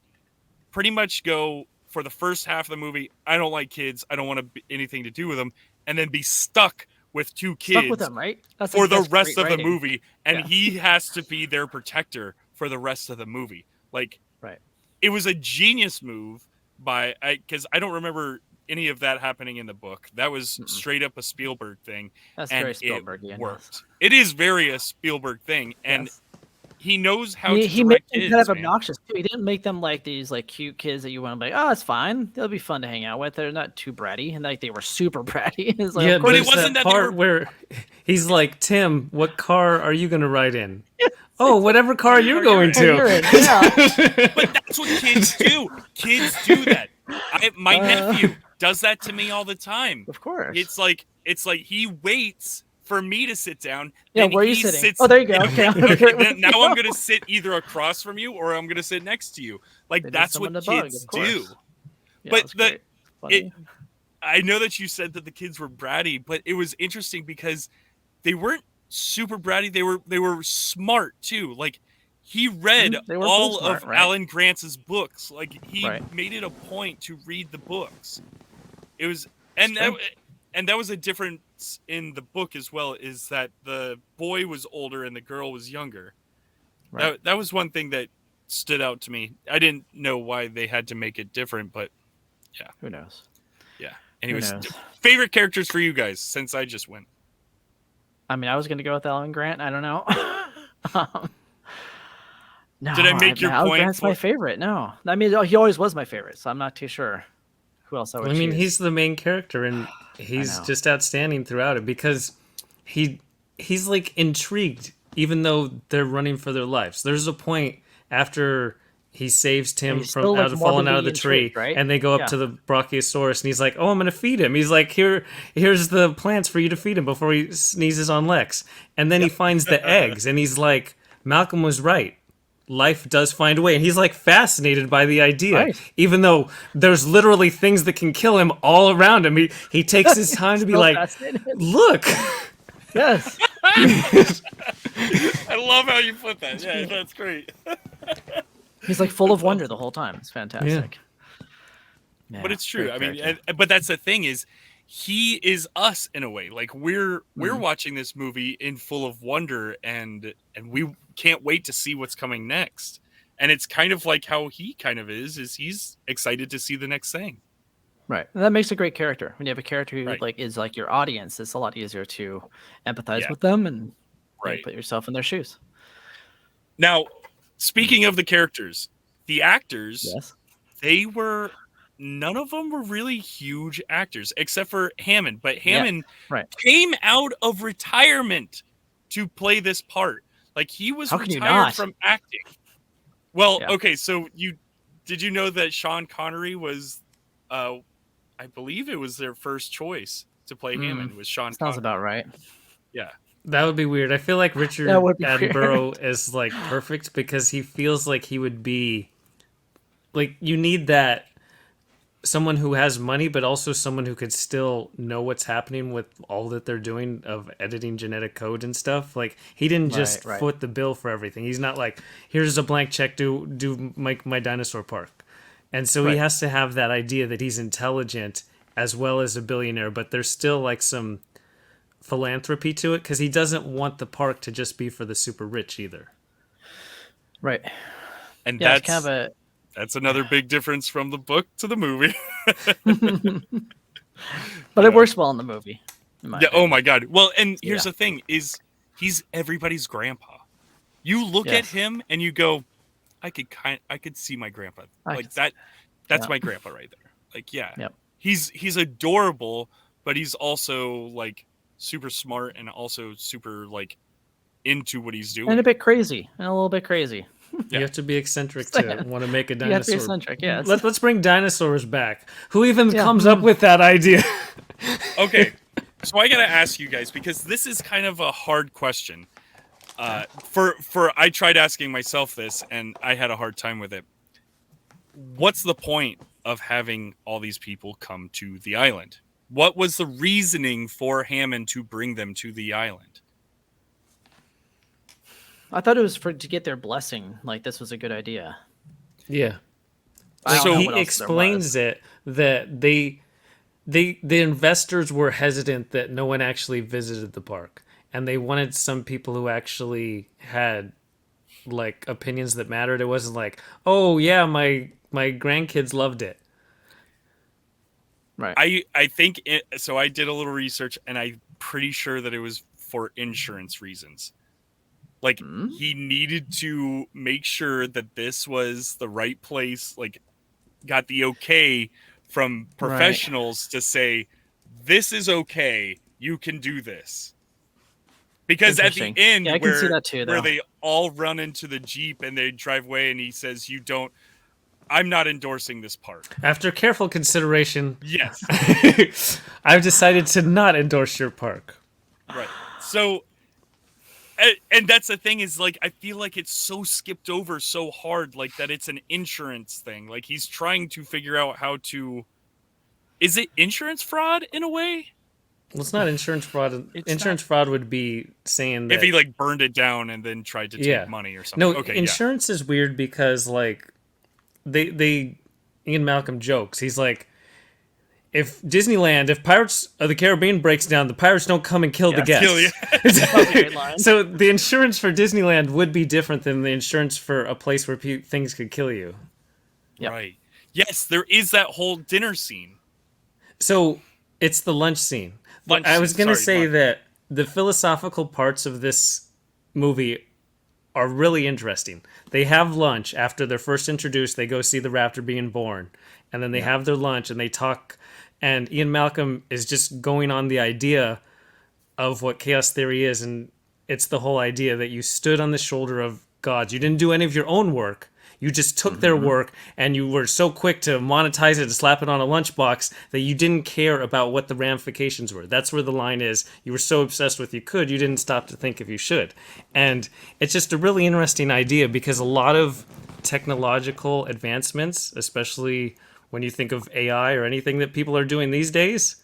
pretty much go for the first half of the movie, I don't like kids, I don't want anything to do with them, and then be stuck with two kids Stuck with them, right? for the rest of the movie, and he has to be their protector for the rest of the movie. Like, right? It was a genius move because I don't remember any of that happening in the book. That was straight up a Spielberg thing. That's and very Spielberg. It worked. It is very a Spielberg thing, and he knows how to he direct made them kids, kind of man. obnoxious too. He didn't make them like these like cute kids that you want to be like, oh, it's fine. They'll be fun to hang out with. They're not too bratty, and like they were super bratty. It's like, Yeah, of course but it wasn't that part where he's like, Tim, what car are you going to ride in? Oh, whatever car you're going to. But that's what kids do. Kids do that. My nephew does that to me all the time. Of course. It's like he waits for me to sit down. Yeah, then where are you he sitting? sits- Oh, there you go. Okay, Now I'm going to sit either across from you or I'm going to sit next to you. Like, that's what kids do. Yeah, But I know that you said that the kids were bratty, but it was interesting because they weren't super bratty. They were smart too. Like, he read all of Alan Grant's books. Like, he made it a point to read the books. It was and that was a difference in the book as well, is that the boy was older and the girl was younger. Right. That was one thing that stood out to me. I didn't know why they had to make it different, but yeah. Who knows? Yeah. Anyways, favorite characters for you guys since I just went. I mean, I was going to go with Alan Grant. I don't know. No, did I make your Alan point? Grant's my favorite. No, I mean, he always was my favorite, so I'm not too sure who else I would. I mean, choose. he's the main character, and he's just outstanding throughout it because he's like intrigued, even though they're running for their lives. There's a point after he saves Tim from falling out of the tree, right? And they go up to the Brachiosaurus, and he's like, "Oh, I'm gonna feed him." He's like, "Here's the plants for you to feed him before he sneezes on Lex." And then he finds the eggs, and he's like, "Malcolm was right. Life does find a way." And he's like fascinated by the idea, even though there's literally things that can kill him all around him. He takes his time to be like, "Look." Yes. I love how you put that. Yeah, that's great. He's like full of wonder the whole time. It's fantastic. Yeah, but it's true. I mean, but that's the thing is, he is us in a way. Like we're watching this movie in full of wonder, and we can't wait to see what's coming next. And it's kind of like how he kind of is he's excited to see the next thing. Right. And that makes a great character. When you have a character who like is like your audience, it's a lot easier to empathize with them and put yourself in their shoes. Now, speaking of the characters, the actors, none of them were really huge actors except for Hammond. But Hammond came out of retirement to play this part. Like, he was retired from acting. Well, okay, so did you know that Sean Connery was, I believe it was their first choice to play Hammond was Sean Connery. Sounds about right. Yeah. That would be weird. I feel like Richard Attenborough is like perfect because he feels like he would be like, you need that someone who has money, but also someone who could still know what's happening with all that they're doing of editing genetic code and stuff. Like, he didn't just foot the bill for everything. He's not like, here's a blank check, do my dinosaur park. And so he has to have that idea that he's intelligent as well as a billionaire, but there's still like some philanthropy to it, because he doesn't want the park to just be for the super rich either. Right. And yeah, that's kind of that's another big difference from the book to the movie. But it works well in the movie. Yeah. Oh my god. Well, and here's the thing: is he's everybody's grandpa. You look at him and you go, I could see my grandpa like that. That's my grandpa right there. Like, he's adorable, but he's also like super smart and also super like into what he's doing. And a bit crazy. And a little bit crazy. You have to be eccentric to want to make a dinosaur. You have to be eccentric, yeah. Let's bring dinosaurs back. Who even comes up with that idea? Okay, so I gotta ask you guys, because this is kind of a hard question. I tried asking myself this, and I had a hard time with it. What's the point of having all these people come to the island? What was the reasoning for Hammond to bring them to the island? I thought it was to get their blessing. Like, this was a good idea. Yeah. So he explains it that the investors were hesitant that no one actually visited the park, and they wanted some people who actually had like opinions that mattered. It wasn't like, oh yeah, my grandkids loved it. Right. I think it, so. I did a little research, and I'm pretty sure that it was for insurance reasons. Like, he needed to make sure that this was the right place, like, got the okay from professionals to say, this is okay, you can do this. Because at the end, I can see that too, where they all run into the Jeep and they drive away, and he says, I'm not endorsing this park. After careful consideration, yes, I've decided to not endorse your park. Right. So... And that's the thing, is like, I feel like it's so skipped over so hard, like that it's an insurance thing. Like, he's trying to figure out how to, is it insurance fraud in a way? Well, it's not insurance fraud. Insurance fraud would be saying that if he like burned it down and then tried to take money or something. No, okay, insurance is weird because like Ian Malcolm jokes. He's like, if Pirates of the Caribbean breaks down, the pirates don't come and kill the guests. Kill you. So the insurance for Disneyland would be different than the insurance for a place where things could kill you. Yep. Right. Yes, there is that whole dinner scene. So it's the lunch scene. I was going to say that the philosophical parts of this movie are really interesting. They have lunch after they're first introduced. They go see the raptor being born. And then they have their lunch and they talk. And Ian Malcolm is just going on the idea of what chaos theory is. And it's the whole idea that you stood on the shoulder of gods. You didn't do any of your own work. You just took their work and you were so quick to monetize it and slap it on a lunchbox that you didn't care about what the ramifications were. That's where the line is. You were so obsessed with you didn't stop to think if you should. And it's just a really interesting idea because a lot of technological advancements, especially when you think of AI or anything that people are doing these days,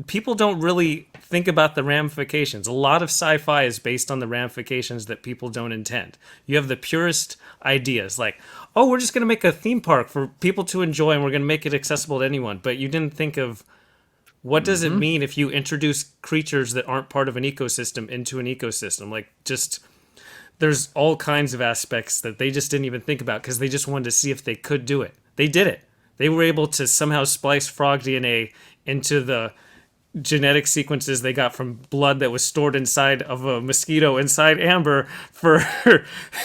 people don't really think about the ramifications. A lot of sci-fi is based on the ramifications that people don't intend. You have the purest ideas like, oh, we're just going to make a theme park for people to enjoy and we're going to make it accessible to anyone. But you didn't think of what does it mean if you introduce creatures that aren't part of an ecosystem into an ecosystem? Like, just there's all kinds of aspects that they just didn't even think about because they just wanted to see if they could do it. They did it. They were able to somehow splice frog DNA into the genetic sequences they got from blood that was stored inside of a mosquito inside amber for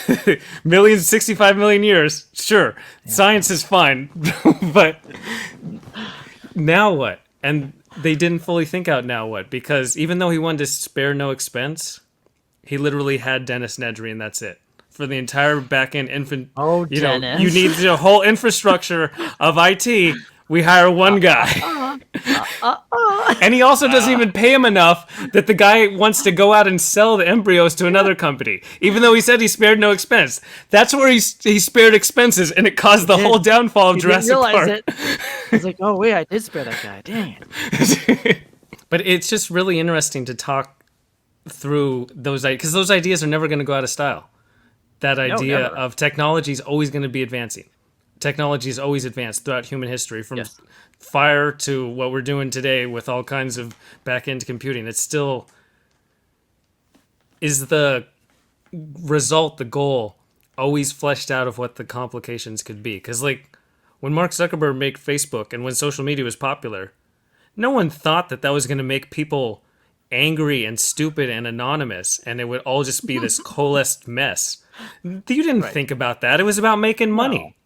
65 million years. Sure, science is fine, but now what? And they didn't fully think out now what, because even though he wanted to spare no expense, he literally had Dennis Nedry and that's it. For the entire back-end you need a whole infrastructure of IT. We hire one guy. And he also doesn't even pay him enough that the guy wants to go out and sell the embryos to another company, even though he said he spared no expense. That's where he spared expenses, and it caused the whole downfall of Jurassic Park. It. I was like, oh, wait, I did spare that guy. Dang. But it's just really interesting to talk through those ideas, because those ideas are never going to go out of style. That idea of technology is always going to be advancing. Technology is always advanced throughout human history, from fire to what we're doing today with all kinds of back-end computing. It still is the result, the goal, always fleshed out of what the complications could be. Because, like, when Mark Zuckerberg made Facebook and when social media was popular, no one thought that was going to make people angry and stupid and anonymous, and it would all just be this coalesced mess. You didn't think about that. It was about making money.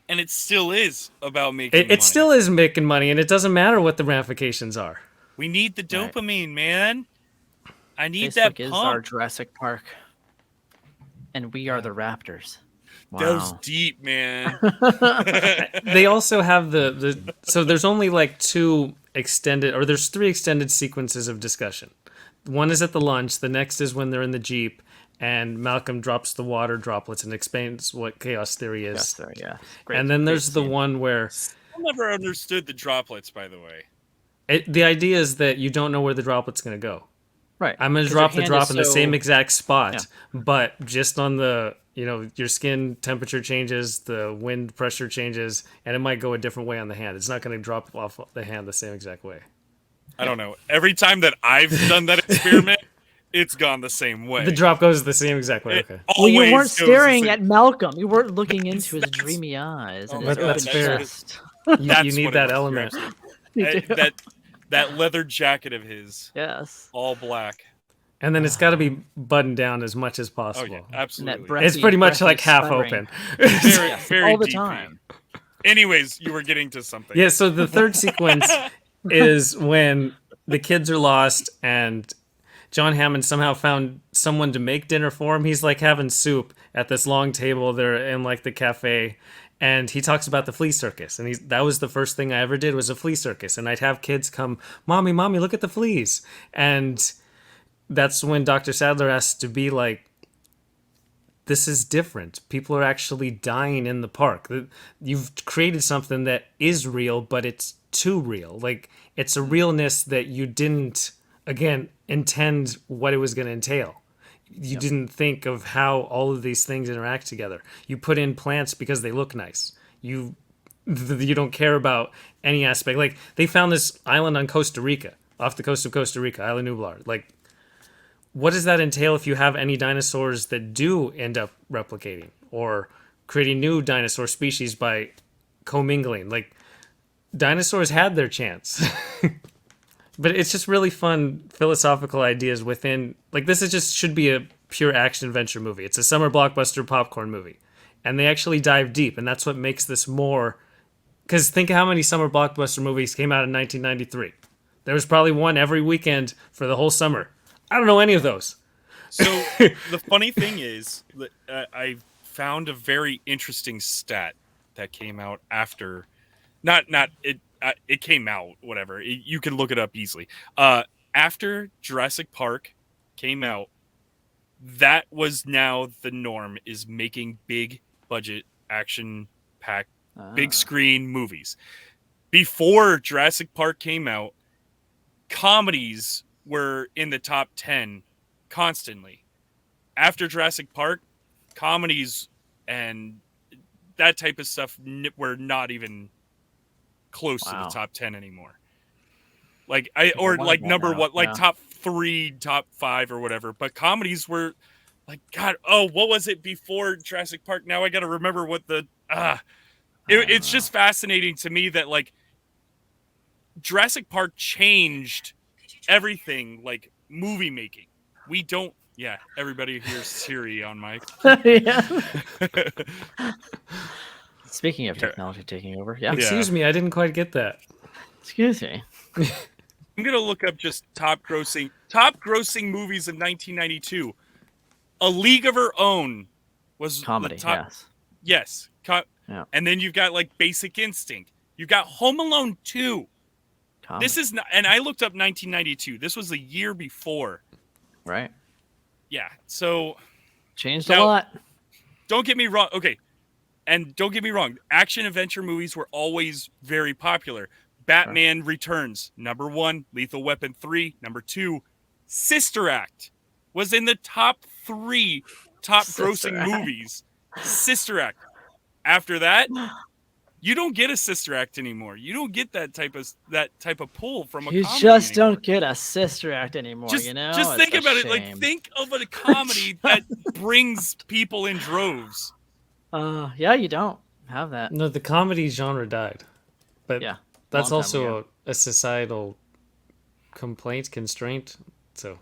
And it still is about making money. It still is making money, and it doesn't matter what the ramifications are. We need the dopamine, man. I need Facebook that is pump. our Jurassic Park, and we are the Raptors. Wow. That was deep, man. They also have so there's only like there's 3 extended sequences of discussion. One is at the lunch, the next is when they're in the Jeep, and Malcolm drops the water droplets and explains what chaos theory is. Chaos theory, yeah. And then there's the one where... I never understood the droplets, by the way. The idea is that you don't know where the droplet's going to go. Right. I'm going to drop the drop in the same exact spot, but just on the, your skin temperature changes, the wind pressure changes, and it might go a different way on the hand. It's not going to drop off the hand the same exact way. I don't know. Every time that I've done that experiment, it's gone the same way. The drop goes the same exact way. Okay. Well, you weren't staring at Malcolm. You weren't looking into his dreamy eyes. And his that's fair. You need that element. That leather jacket of his. Yes. All black. And then it's got to be buttoned down as much as possible. Oh, yeah, absolutely. It's pretty much like half open. Very all the deep time. green. Anyways, you were getting to something. Yeah, so the third sequence is when the kids are lost and John Hammond somehow found someone to make dinner for him. He's like having soup at this long table there in like the cafe, and he talks about the flea circus. And that was the first thing I ever did, was a flea circus. And I'd have kids come, Mommy, look at the fleas. And that's when Dr. Sadler has to be like, this is different. People are actually dying in the park. You've created something that is real, but it's too real. Like, it's a realness that you didn't, again, intend what it was going to entail. You didn't think of how all of these things interact together. You put in plants because they look nice. You don't care about any aspect. Like, they found this island on Costa Rica, off the coast of Costa Rica, Isla Nublar. Like, what does that entail if you have any dinosaurs that do end up replicating or creating new dinosaur species by commingling? Like, dinosaurs had their chance. But it's just really fun philosophical ideas within, like, this is just should be a pure action adventure movie. It's a summer blockbuster popcorn movie. And they actually dive deep, and that's what makes this more, because think of how many summer blockbuster movies came out in 1993. There was probably one every weekend for the whole summer. I don't know any of those. So the funny thing is that I found a very interesting stat that came out after, it came out, whatever. You can look it up easily. After Jurassic Park came out, that was now the norm, is making big budget, action-packed, big screen movies. Before Jurassic Park came out, comedies were in the top 10 constantly. After Jurassic Park, comedies and that type of stuff were not even close to the top 10 anymore. Like number one, like top 3, top 5 or whatever. But comedies were like, God, what was it before Jurassic Park? Now I got to remember what it's just fascinating to me that like Jurassic Park changed everything, like movie making. We don't. Yeah, everybody hears Siri on mic. Speaking of technology taking over, Excuse me, I didn't quite get that. Excuse me. I'm gonna look up just top grossing movies of 1992. A League of Her Own was comedy. The top, yes. Yeah. And then you've got like Basic Instinct. You've got Home Alone 2. Comedy. This is not, and I looked up 1992. This was the year before. Right. Yeah. So changed now, a lot. Don't get me wrong. Okay. And don't get me wrong. Action adventure movies were always very popular. Batman Returns, number 1. Lethal Weapon 3, number 2. Sister Act was in the top 3 grossing movies. Sister Act. After that, you don't get a Sister Act anymore. You don't get that type of pull from a comedy You just anymore. don't get a Sister Act anymore, Just, you know? just It's think a about it. shame. Like, think of a comedy that brings people in droves. Yeah, you don't have that. No, the comedy genre died. But Yeah, that's long time also ago. a societal constraint. So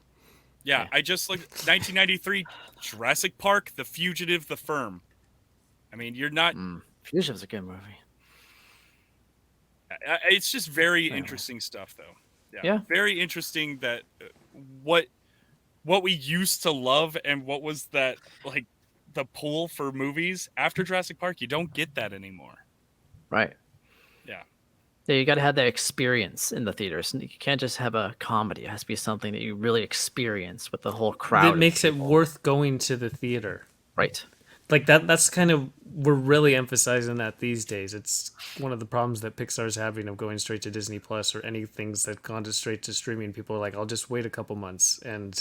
Yeah, I just like 1993, Jurassic Park, The Fugitive, The Firm. I mean, you're not. Fugitive's a good movie. It's just very interesting stuff, though. Yeah. Very interesting that what we used to love and what was that like the pull for movies after Jurassic Park. You don't get that anymore. Right. Yeah. Yeah, you got to have that experience in the theaters. You can't just have a comedy. It has to be something that you really experience with the whole crowd. it makes it worth going to the theater. Right. Like that's kind of, we're really emphasizing that these days. It's one of the problems that Pixar's having of going straight to Disney Plus or any things that gone to straight to streaming. People are like, I'll just wait a couple months, and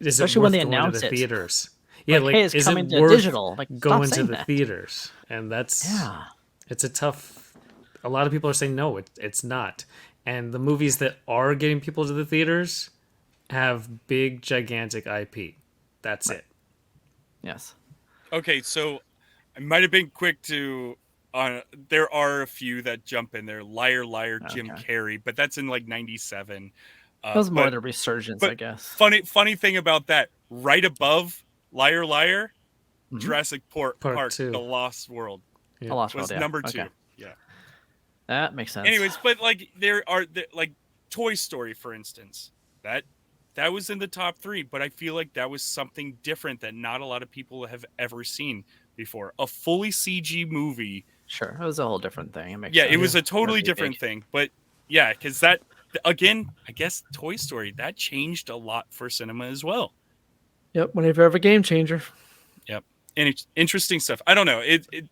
is Especially it when worth they going announce to the it. theaters? Yeah, Like, hey, it's is coming it to worth digital. Like, stop going to saying the that. theaters? And that's Yeah. it's a tough. A lot of people are saying no, it's not. And the movies that are getting people to the theaters have big, gigantic IP. That's it. Yes. Okay, so I might have been quick to. There are a few that jump in there. Liar, Liar, Jim Carrey, but that's in like '97. That was more the resurgence, I guess. Funny thing about that, right above Liar, Liar, Jurassic Park, Part 2. The Lost World. Yeah. The Lost was World, yeah. number 2. Okay. Yeah. That makes sense. Anyways, but like there are like Toy Story, for instance, that was in the top 3, but I feel like that was something different that not a lot of people have ever seen before. A fully CG movie. Sure, it was a whole different thing. It makes Yeah, sense. it was a totally That'd be different big. thing, but yeah, because that again, I guess Toy Story that changed a lot for cinema as well. Yep, whenever you have a game changer. Yep. And it's interesting stuff. I don't know.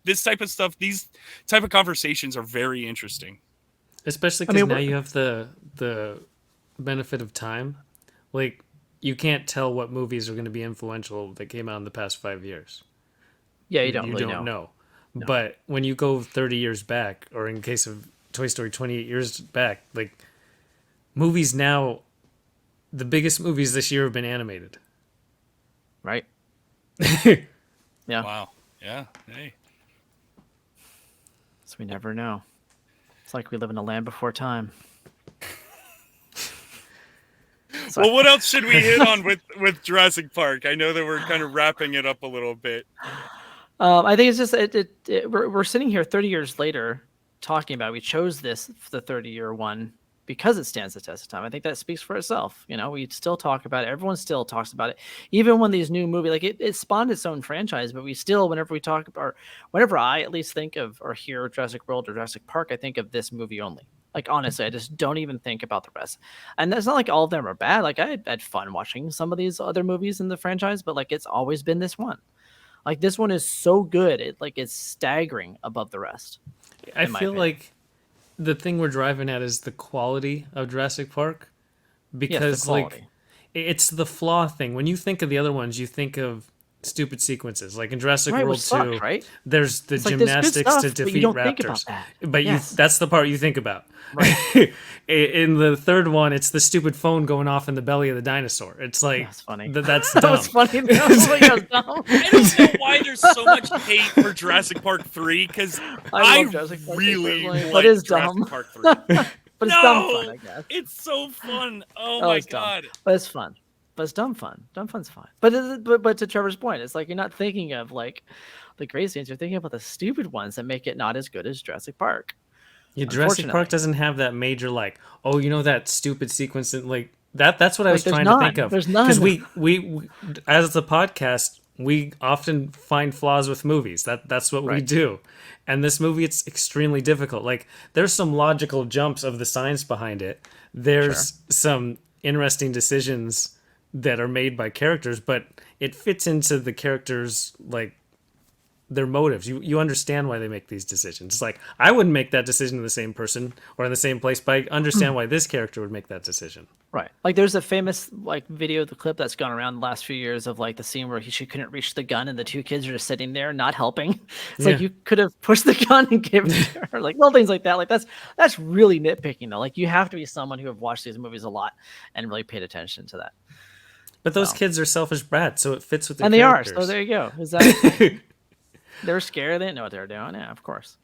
This type of stuff, these type of conversations are very interesting. Especially I because mean, now we're- you have the benefit of time. Like, you can't tell what movies are going to be influential that came out in the past 5 years. Yeah, you don't You really don't know. know. But when you go 30 years back, or in case of Toy Story, 28 years back, like, movies now, the biggest movies this year have been animated. Right. Yeah. Wow. Yeah. Hey. So we never know. It's like we live in a land before time. Well, what else should we hit on with Jurassic Park? I know that we're kind of wrapping it up a little bit. I think it's just we're sitting here 30 years later talking about it. We chose this the 30-year one because it stands the test of time. I think that speaks for itself. You know, we still talk about it. Everyone still talks about it. Even when these new movies, like it spawned its own franchise, but we still, whenever we talk about, or whenever I at least think of or hear Jurassic World or Jurassic Park, I think of this movie only. Like, honestly, I just don't even think about the rest. And it's not like all of them are bad. Like, I had fun watching some of these other movies in the franchise, but like, it's always been this one. Like, this one is so good. It's staggering above the rest. I feel like the thing we're driving at is the quality of Jurassic Park, because like it's the flaw thing. When you think of the other ones, you think of stupid sequences. Like in Jurassic World 2, right? There's the It's like, there's good gymnastics stuff, to but you defeat don't raptors. think about that. But Yes. that's the part you think about. Right. In the third one, it's the stupid phone going off in the belly of the dinosaur. It's like That's funny. That's That dumb. was funny. That was like, that was dumb. I don't know why there's so much hate for Jurassic Park 3 because I I love Jurassic Park really personally, like but it's Jurassic dumb. Park 3. But it's dumb fun, I guess. It's so fun. Oh Oh, my it's dumb. god. But it's fun. But it's dumb fun. Dumb fun's fine. But to Trevor's point, it's like you're not thinking of like the great scenes. You're thinking about the stupid ones that make it not as good as Jurassic Park. Yeah, Jurassic Park doesn't have that major like, oh, you know that stupid sequence and like that's what I was Like, trying there's to think none. of. There's none. Because we as the podcast, we often find flaws with movies. That's what we do. And this movie, it's extremely difficult. Like, there's some logical jumps of the science behind it. There's some interesting decisions that are made by characters, but it fits into the characters, like, their motives. You understand why they make these decisions. It's like, I wouldn't make that decision in the same person or in the same place, but I understand why this character would make that decision. Right. Like, there's a famous like video, the clip that's gone around the last few years of like the scene where she couldn't reach the gun and the two kids are just sitting there not helping. It's like, you could have pushed the gun and given it to her. Like, little things like that. Like, that's really nitpicking though. Like, you have to be someone who have watched these movies a lot and really paid attention to that. But those kids are selfish brats, so it fits with the and characters. they are. So there you go. Exactly. They were scared. They didn't know what they were doing. Yeah, of course.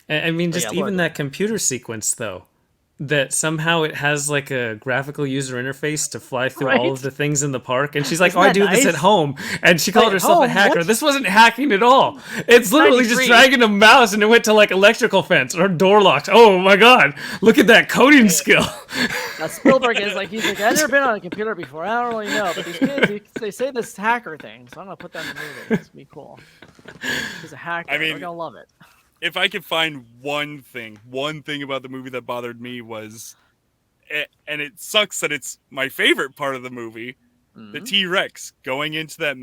I mean, just even that computer sequence, though, that somehow it has like a graphical user interface to fly through all of the things in the park. And she's like, I do this at home. And she called herself a hacker. What? This wasn't hacking at all. It's literally just dragging a mouse and it went to like electrical fence or door locks. Oh my God. Look at that coding skill. Now, Spielberg is like, he's like, I've never been on a computer before. I don't really know. But these kids, they say this hacker thing. So I'm going to put that in the movie. It's going to be cool. He's a hacker. I mean, we're going to love it. If I could find one thing about the movie that bothered me was, and it sucks that it's my favorite part of the movie, the T-Rex going into that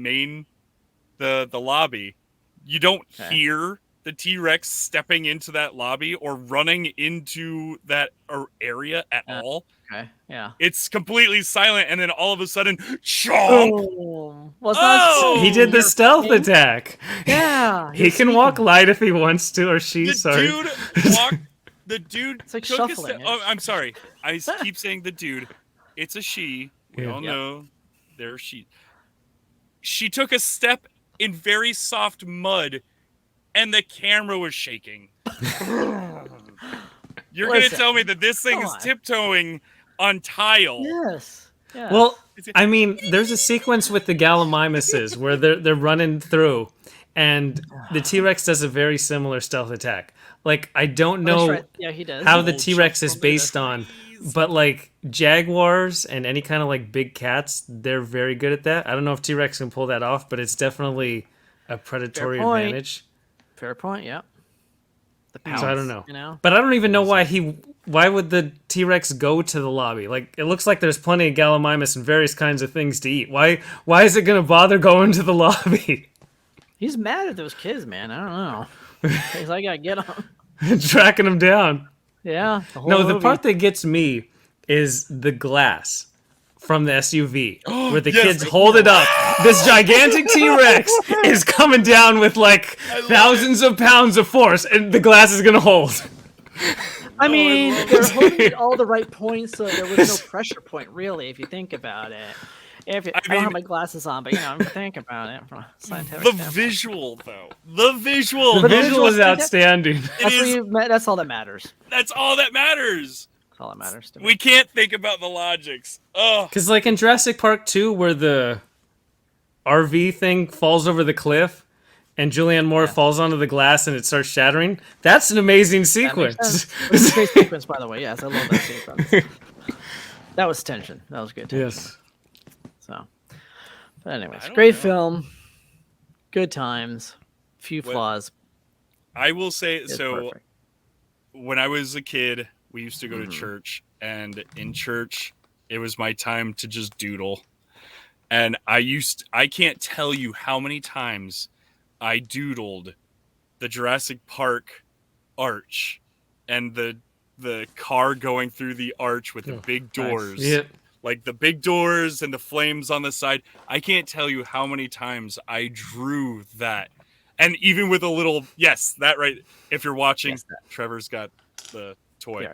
the lobby. You don't hear the T-Rex stepping into that lobby or running into that area at all. Okay, yeah. It's completely silent, and then all of a sudden, chomp! He did the stealth attack. Yeah. He can walk light if he wants to, or she, The dude it's like took shuffling. Oh, I'm sorry. I keep saying the dude. It's a she. We all know they're she. She took a step in very soft mud, and the camera was shaking. You're going to tell me that this thing is tiptoeing on tile? Yes. Yeah. Well, I mean, there's a sequence with the Gallimimuses where they're running through, and the T-Rex does a very similar stealth attack. Like, I don't know he does. how the T-Rex is based on, but like jaguars and any kind of like big cats, they're very good at that. I don't know if T-Rex can pull that off, but it's definitely a predatory advantage. Fair point. Yeah. So I don't know. You know? But I don't even know why would the T-Rex go to the lobby? Like, it looks like there's plenty of Gallimimus and various kinds of things to eat. Why is it going to bother going to the lobby? He's mad at those kids, man. I don't know. He's like, I gotta get them. Tracking them down. Yeah. The part that gets me is the glass from the SUV where the kids hold it up. This gigantic T-Rex is coming down with like thousands of pounds of force, and the glass is gonna hold. I mean, they're holding it all the right points, so there was no pressure point, really, if you think about it. I don't have my glasses on, but I'm thinking about it from a scientific standpoint. Visual, though. The visual is outstanding. That's all that matters. That's all that matters. That's all that matters to me. We can't think about the logics. Because like in Jurassic Park 2, where the RV thing falls over the cliff and Julianne Moore falls onto the glass and it starts shattering, that's an amazing sequence. It's a great sequence, by the way. Yes, I love that sequence. That was tension. That was good tension. Yes. So, but anyways, great film. Good times. Few flaws. I will say, perfect. When I was a kid, we used to go to church, and in church, it was my time to just doodle. And I can't tell you how many times I doodled the Jurassic Park arch and the car going through the arch with the big doors. Nice. Yeah. Like the big doors and the flames on the side. I can't tell you how many times I drew that. And even with a little, that right. If you're watching, Trevor's got the toy.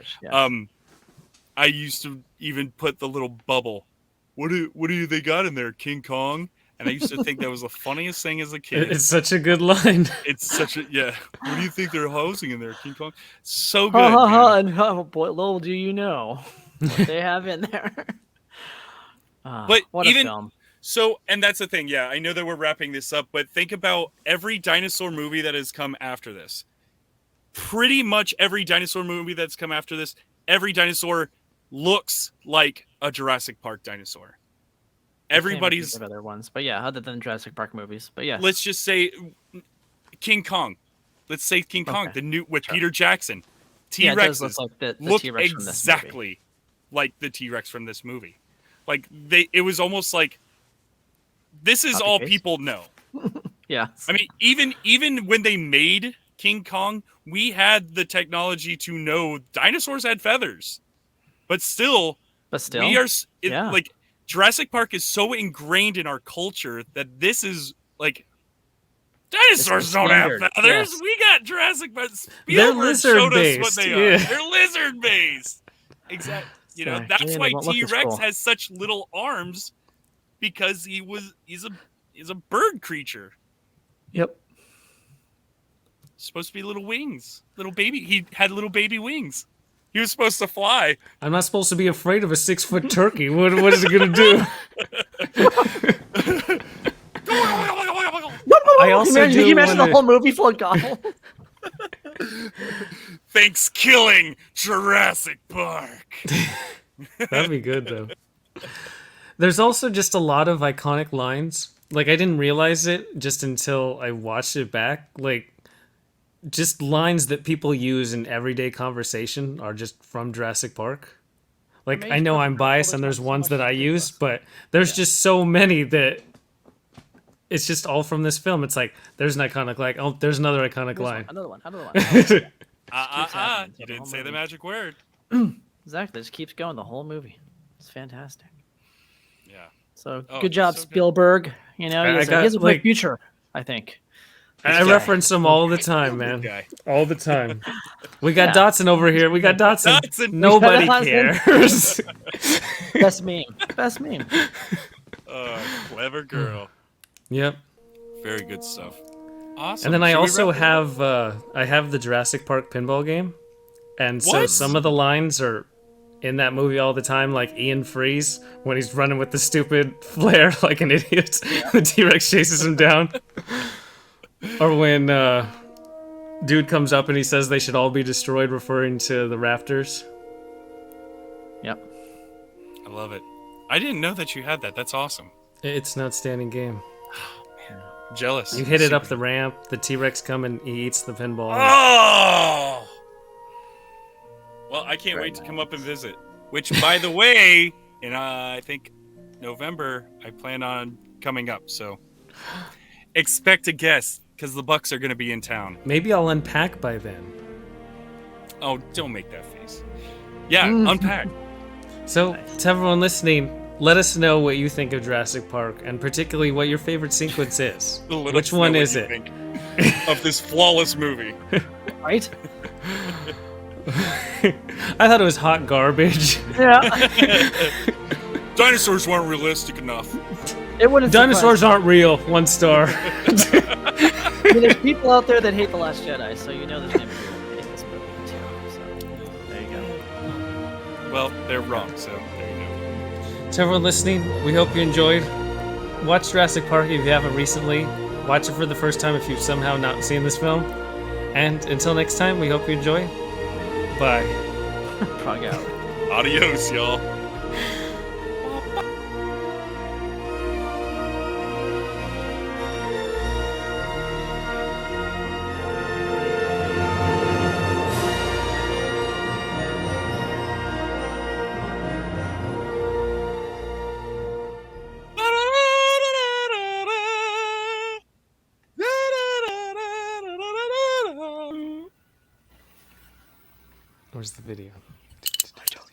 I used to even put the little bubble. What do they got in there? King Kong? And I used to think that was the funniest thing as a kid. It's such a good line. It's such a What do you think they're housing in there, King Kong? So good. And boy, little do you know what they have in there. But what even a film. So, and that's the thing. Yeah, I know that we're wrapping this up, but think about every dinosaur movie that has come after this. Pretty much every dinosaur movie that's come after this, every dinosaur looks like a Jurassic Park dinosaur. everybody's other ones, but yeah, other than Jurassic Park movies, but yeah. Let's just say King Kong. Let's say King Kong, the new with Peter Jackson. T-Rexes look like the look T-Rex from this exactly like the T-Rex from this movie. Like it was almost like this is all people know. Yeah. I mean, even when they made King Kong, we had the technology to know dinosaurs had feathers, but still, we are like Jurassic Park is so ingrained in our culture that this is like. Dinosaurs don't have feathers. Yes. We got Jurassic Park. Spielberg showed us what they are. They're lizard based. Exactly. You know, that's why T-Rex has such little arms, because he's a bird creature. Yep. Supposed to be little wings. He had little baby wings. He was supposed to fly. I'm not supposed to be afraid of a 6-foot turkey. What is it gonna do? I also can you imagine the whole movie full of gobble? Thanks, killing Jurassic Park. That'd be good though. There's also just a lot of iconic lines. Like I didn't realize it just until I watched it back. Like just lines that people use in everyday conversation are just from Jurassic Park. Like I know I'm biased and there's ones that I use, but there's just so many that it's just all from this film. It's like there's an iconic line. Oh, there's another iconic line. Another one. You didn't say the magic word. Exactly. This keeps going the whole movie. It's fantastic. Yeah. So good job, Spielberg. Good. You know, he has a great future, I think. I reference him all the time, man. All the time. We got Dotson over here. We got Dotson. Nobody cares. Best meme. Clever girl. Yep. Very good stuff. Awesome. And then I also have the Jurassic Park pinball game, and so some of the lines are in that movie all the time, like Ian Freeze when he's running with the stupid flare like an idiot. The T-Rex chases him down. Or when dude comes up and he says they should all be destroyed, referring to the Raptors. Yep. I love it. I didn't know that you had that. That's awesome. It's an outstanding game. Jealous. You hit it up the ramp, the T-Rex come and he eats the pinball. Oh! Well, I can't wait to come up and visit. Which, by the way, in I think November, I plan on coming up. So expect a guest, because the Bucks are going to be in town. Maybe I'll unpack by then. Oh, don't make that face. Yeah, unpack. So, to everyone listening, let us know what you think of Jurassic Park, and particularly what your favorite sequence is. Which one is it? Of this flawless movie. Right? I thought it was hot garbage. Yeah. Dinosaurs weren't realistic enough. Dinosaurs aren't real. 1 star. I mean, there's people out there that hate The Last Jedi, so you know there's going to be people that hate this movie too. So there you go. Well, they're wrong, so there you go. To everyone listening, we hope you enjoyed. Watch Jurassic Park if you haven't recently. Watch it for the first time if you've somehow not seen this film. And until next time, we hope you enjoy. Bye. Frog out. Adios, y'all. Where's the video?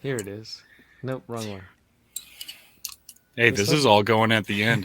Here it is. Nope, wrong one. Hey, this is all going at the end.